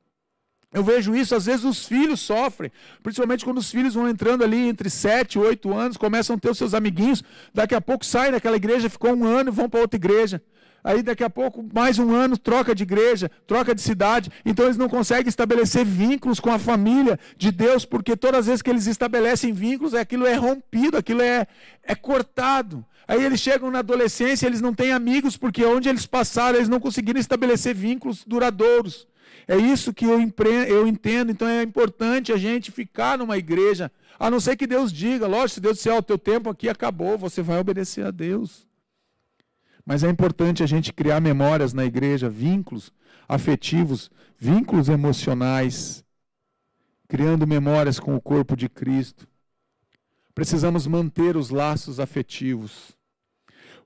Speaker 1: Eu vejo isso, às vezes os filhos sofrem, principalmente quando os filhos vão entrando ali entre 7 e 8 anos, começam a ter os seus amiguinhos, daqui a pouco saem daquela igreja, ficou 1 ano e vão para outra igreja. Aí daqui a pouco, mais 1 ano, troca de igreja, troca de cidade. Então eles não conseguem estabelecer vínculos com a família de Deus, porque todas as vezes que eles estabelecem vínculos, aquilo é rompido, aquilo é cortado. Aí eles chegam na adolescência, eles não têm amigos, porque onde eles passaram, eles não conseguiram estabelecer vínculos duradouros. É isso que eu entendo. Então é importante a gente ficar numa igreja, a não ser que Deus diga, lógico, se Deus disser: o teu tempo aqui acabou, você vai obedecer a Deus. Mas é importante a gente criar memórias na igreja, vínculos afetivos, vínculos emocionais, criando memórias com o corpo de Cristo. Precisamos manter os laços afetivos.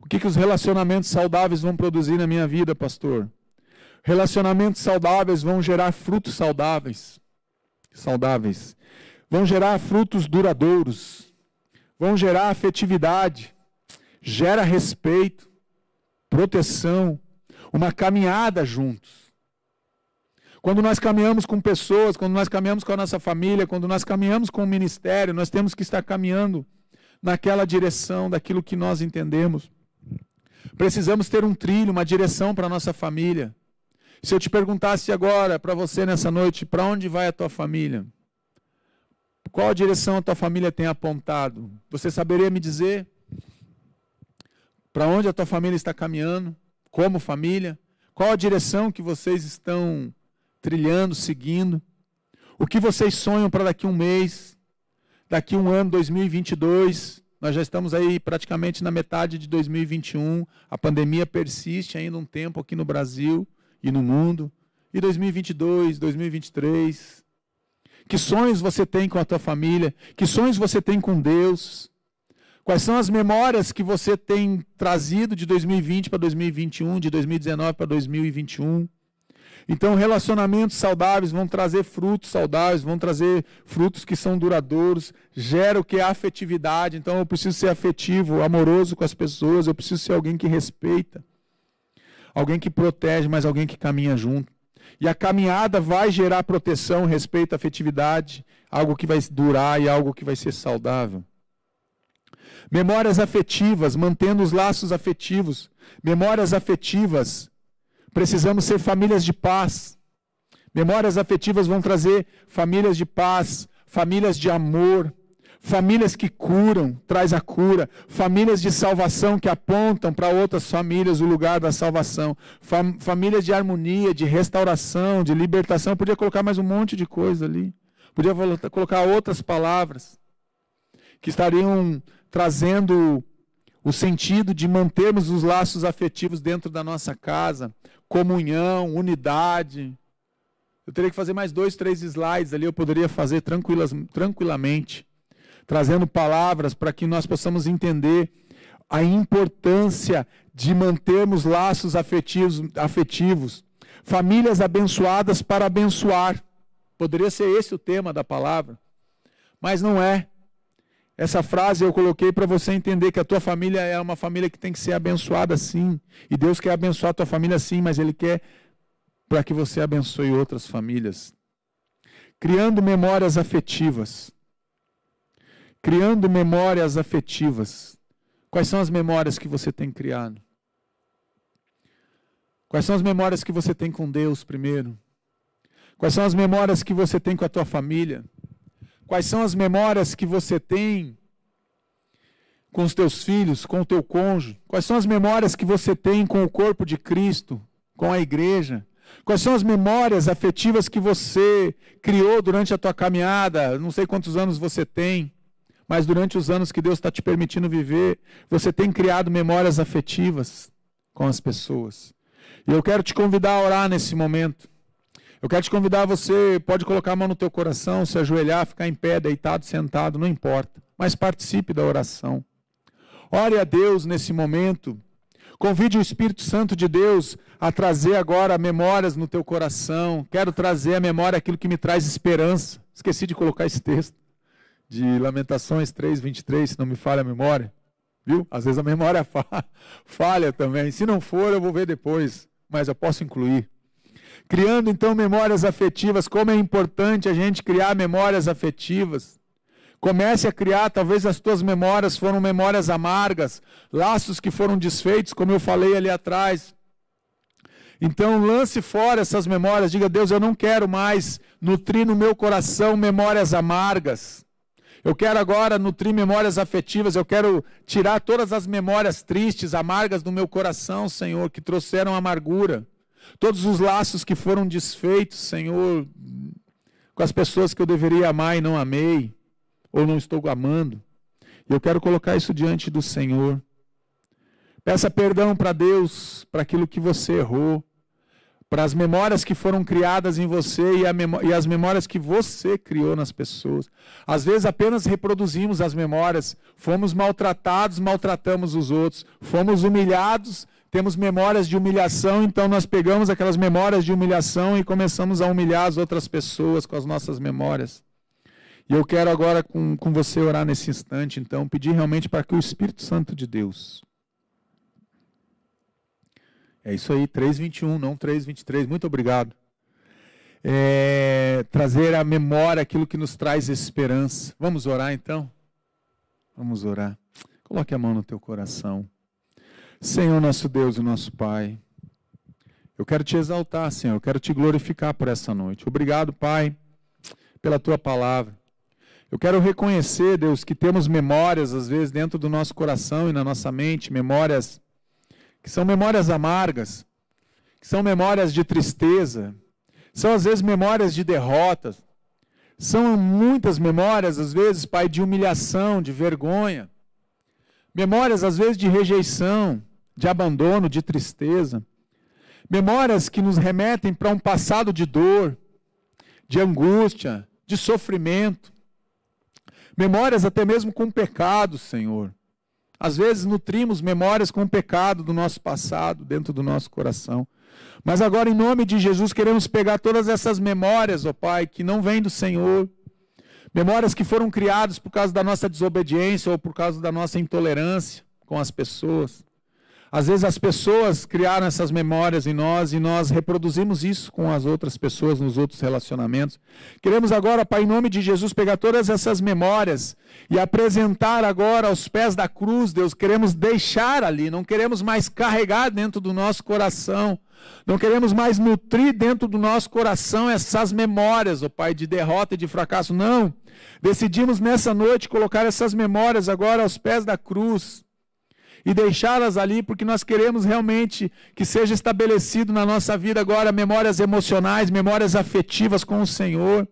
Speaker 1: O que os relacionamentos saudáveis vão produzir na minha vida, pastor? Relacionamentos saudáveis vão gerar frutos saudáveis. Vão gerar frutos duradouros. Vão gerar afetividade. Gera respeito, proteção, uma caminhada juntos. Quando nós caminhamos com pessoas, quando nós caminhamos com a nossa família, quando nós caminhamos com o ministério, nós temos que estar caminhando naquela direção daquilo que nós entendemos. Precisamos ter um trilho, uma direção para a nossa família. Se eu te perguntasse agora, para você nessa noite, para onde vai a tua família? Qual a direção a tua família tem apontado? Você saberia me dizer? Para onde a tua família está caminhando? Como família? Qual a direção que vocês estão trilhando, seguindo? O que vocês sonham para daqui a um mês? Daqui a um ano, 2022? Nós já estamos aí praticamente na metade de 2021. A pandemia persiste ainda um tempo aqui no Brasil e no mundo. E 2022, 2023? Que sonhos você tem com a tua família? Que sonhos você tem com Deus? Quais são as memórias que você tem trazido de 2020 para 2021, de 2019 para 2021? Então, relacionamentos saudáveis vão trazer frutos saudáveis, vão trazer frutos que são duradouros, gera o que é afetividade. Então, eu preciso ser afetivo, amoroso com as pessoas, eu preciso ser alguém que respeita, alguém que protege, mas alguém que caminha junto. E a caminhada vai gerar proteção, respeito, afetividade, algo que vai durar e algo que vai ser saudável. Memórias afetivas, mantendo os laços afetivos. Memórias afetivas, precisamos ser famílias de paz. Memórias afetivas vão trazer famílias de paz, famílias de amor, famílias que curam, traz a cura, famílias de salvação que apontam para outras famílias o lugar da salvação, famílias de harmonia, de restauração, de libertação. Eu podia colocar mais um monte de coisa ali, podia colocar outras palavras que estariam trazendo o sentido de mantermos os laços afetivos dentro da nossa casa, comunhão, unidade. Eu teria que fazer mais 2, 3 slides ali, eu poderia fazer tranquilamente, trazendo palavras para que nós possamos entender a importância de mantermos laços afetivos. Famílias abençoadas para abençoar. Poderia ser esse o tema da palavra, mas não é. Essa frase eu coloquei para você entender que a tua família é uma família que tem que ser abençoada sim. E Deus quer abençoar a tua família sim, mas Ele quer para que você abençoe outras famílias. Criando memórias afetivas. Criando memórias afetivas. Quais são as memórias que você tem criado? Quais são as memórias que você tem com Deus primeiro? Quais são as memórias que você tem com a tua família? Quais são as memórias que você tem com os teus filhos, com o teu cônjuge? Quais são as memórias que você tem com o corpo de Cristo, com a igreja? Quais são as memórias afetivas que você criou durante a tua caminhada? Não sei quantos anos você tem, mas durante os anos que Deus está te permitindo viver, você tem criado memórias afetivas com as pessoas. E eu quero te convidar a orar nesse momento. Eu quero te convidar, você pode colocar a mão no teu coração, se ajoelhar, ficar em pé, deitado, sentado, não importa. Mas participe da oração. Ore a Deus nesse momento. Convide o Espírito Santo de Deus a trazer agora memórias no teu coração. Quero trazer à memória aquilo que me traz esperança. Esqueci de colocar esse texto de Lamentações 3:23, se não me falha a memória. Viu? Às vezes a memória falha também. Se não for, eu vou ver depois, mas eu posso incluir. Criando então memórias afetivas. Como é importante a gente criar memórias afetivas. Comece a criar, talvez as tuas memórias foram memórias amargas, laços que foram desfeitos, como eu falei ali atrás. Então lance fora essas memórias, diga: Deus, eu não quero mais nutrir no meu coração memórias amargas. Eu quero agora nutrir memórias afetivas, eu quero tirar todas as memórias tristes, amargas do meu coração, Senhor, que trouxeram amargura. Todos os laços que foram desfeitos, Senhor, com as pessoas que eu deveria amar e não amei, ou não estou amando. Eu quero colocar isso diante do Senhor. Peça perdão para Deus, para aquilo que você errou, para as memórias que foram criadas em você e as memórias que você criou nas pessoas. Às vezes apenas reproduzimos as memórias, fomos maltratados, maltratamos os outros, fomos humilhados, temos memórias de humilhação, então nós pegamos aquelas memórias de humilhação e começamos a humilhar as outras pessoas com as nossas memórias. E eu quero agora com você orar nesse instante, então, pedir realmente para que o Espírito Santo de Deus... É isso aí, 3:21, não 3:23, muito obrigado. Trazer à memória aquilo que nos traz esperança. Vamos orar então? Vamos orar. Coloque a mão no teu coração. Senhor, nosso Deus e nosso Pai, eu quero te exaltar, Senhor, eu quero te glorificar por essa noite. Obrigado, Pai, pela tua palavra. Eu quero reconhecer, Deus, que temos memórias, às vezes, dentro do nosso coração e na nossa mente, memórias que são memórias amargas, que são memórias de tristeza, são, às vezes, memórias de derrotas, são muitas memórias, às vezes, Pai, de humilhação, de vergonha, memórias, às vezes, de rejeição, de abandono, de tristeza, memórias que nos remetem para um passado de dor, de angústia, de sofrimento, memórias até mesmo com pecado, Senhor. Às vezes nutrimos memórias com o pecado do nosso passado dentro do nosso coração. Mas agora, em nome de Jesus, queremos pegar todas essas memórias, ó Pai, que não vêm do Senhor, memórias que foram criadas por causa da nossa desobediência ou por causa da nossa intolerância com as pessoas. Às vezes as pessoas criaram essas memórias em nós e nós reproduzimos isso com as outras pessoas nos outros relacionamentos. Queremos agora, Pai, em nome de Jesus, pegar todas essas memórias e apresentar agora aos pés da cruz, Deus. Queremos deixar ali, não queremos mais carregar dentro do nosso coração, não queremos mais nutrir dentro do nosso coração essas memórias, ó Pai, de derrota e de fracasso. Não, decidimos nessa noite colocar essas memórias agora aos pés da cruz e deixá-las ali, porque nós queremos realmente que seja estabelecido na nossa vida agora memórias emocionais, memórias afetivas com o Senhor,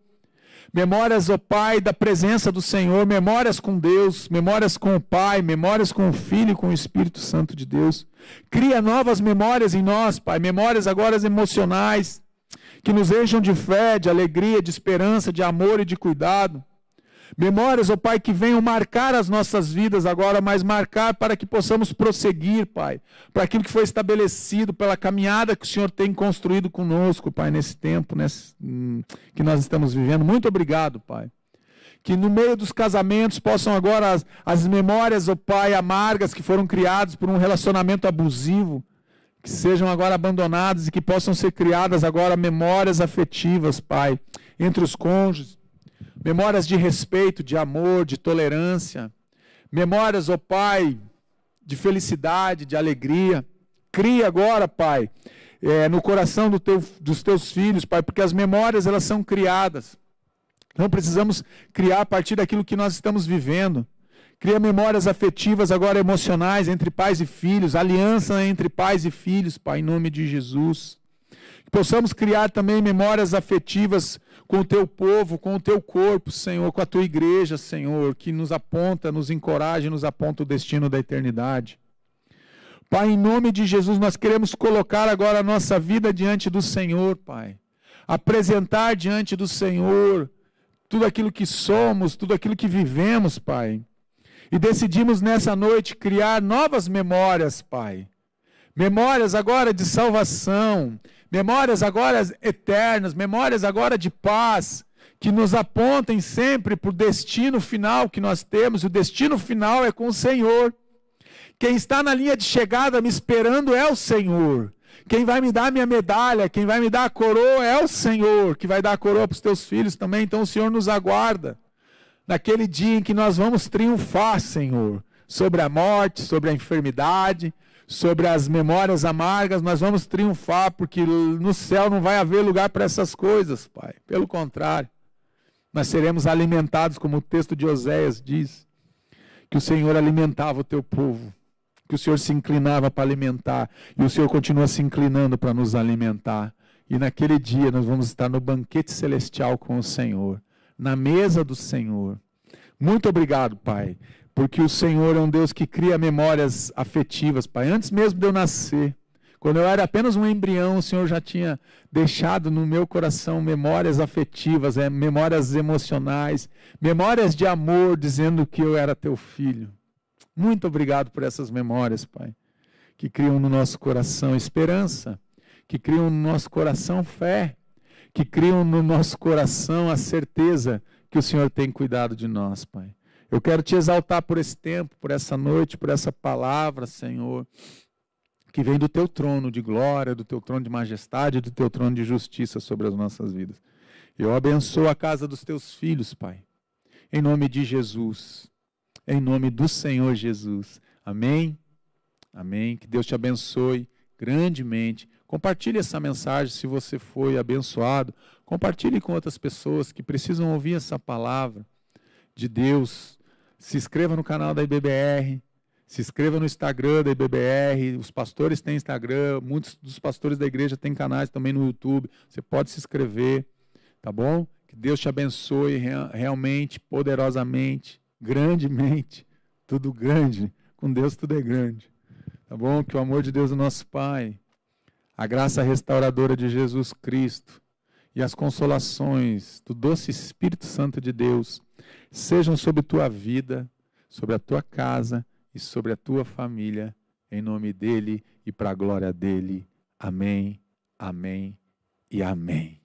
Speaker 1: memórias, ó Pai, da presença do Senhor, memórias com Deus, memórias com o Pai, memórias com o Filho e com o Espírito Santo de Deus. Cria novas memórias em nós, Pai, memórias agora emocionais, que nos encham de fé, de alegria, de esperança, de amor e de cuidado. Memórias, ó Pai, que venham marcar as nossas vidas agora, mas marcar para que possamos prosseguir, Pai, para aquilo que foi estabelecido, pela caminhada que o Senhor tem construído conosco, Pai, nesse tempo que nós estamos vivendo. Muito obrigado, Pai. Que no meio dos casamentos possam agora as memórias, ó Pai, amargas que foram criadas por um relacionamento abusivo, que sejam agora abandonadas e que possam ser criadas agora memórias afetivas, Pai, entre os cônjuges. Memórias de respeito, de amor, de tolerância. Memórias, ó Pai, de felicidade, de alegria. Cria agora, Pai, no coração dos teus filhos, Pai, porque as memórias, elas são criadas. Não precisamos criar a partir daquilo que nós estamos vivendo. Cria memórias afetivas, agora emocionais, entre pais e filhos. Aliança entre pais e filhos, Pai, em nome de Jesus. Que possamos criar também memórias afetivas com o teu povo, com o teu corpo, Senhor, com a tua igreja, Senhor, que nos aponta, nos encoraja e nos aponta o destino da eternidade. Pai, em nome de Jesus, nós queremos colocar agora a nossa vida diante do Senhor, Pai. Apresentar diante do Senhor tudo aquilo que somos, tudo aquilo que vivemos, Pai. E decidimos nessa noite criar novas memórias, Pai. Memórias agora de salvação, memórias agora eternas, memórias agora de paz, que nos apontem sempre para o destino final que nós temos. O destino final é com o Senhor. Quem está na linha de chegada me esperando é o Senhor. Quem vai me dar minha medalha, quem vai me dar a coroa é o Senhor, que vai dar a coroa para os teus filhos também. Então o Senhor nos aguarda naquele dia em que nós vamos triunfar, Senhor, sobre a morte, sobre a enfermidade, sobre as memórias amargas. Nós vamos triunfar, porque no céu não vai haver lugar para essas coisas, Pai. Pelo contrário, nós seremos alimentados, como o texto de Oséias diz, que o Senhor alimentava o teu povo, que o Senhor se inclinava para alimentar, e o Senhor continua se inclinando para nos alimentar. E naquele dia nós vamos estar no banquete celestial com o Senhor, na mesa do Senhor. Muito obrigado, Pai, porque o Senhor é um Deus que cria memórias afetivas, Pai. Antes mesmo de eu nascer, quando eu era apenas um embrião, o Senhor já tinha deixado no meu coração memórias afetivas, memórias emocionais, memórias de amor, dizendo que eu era teu filho. Muito obrigado por essas memórias, Pai, que criam no nosso coração esperança, que criam no nosso coração fé, que criam no nosso coração a certeza que o Senhor tem cuidado de nós, Pai. Eu quero te exaltar por esse tempo, por essa noite, por essa palavra, Senhor, que vem do teu trono de glória, do teu trono de majestade, do teu trono de justiça sobre as nossas vidas. Eu abençoo a casa dos teus filhos, Pai, em nome de Jesus. em nome do Senhor Jesus. Amém? Amém. Que Deus te abençoe grandemente. Compartilhe essa mensagem se você foi abençoado. Compartilhe com outras pessoas que precisam ouvir essa palavra de Deus. Se inscreva no canal da IBBR. Se inscreva no Instagram da IBBR. Os pastores têm Instagram. Muitos dos pastores da igreja têm canais também no YouTube. Você pode se inscrever. Tá bom? Que Deus te abençoe realmente, poderosamente, grandemente. Tudo grande. Com Deus tudo é grande. Tá bom? Que o amor de Deus, o nosso Pai, a graça restauradora de Jesus Cristo e as consolações do doce Espírito Santo de Deus sejam sobre tua vida, sobre a tua casa e sobre a tua família, em nome dele e para a glória dele. Amém, amém e amém.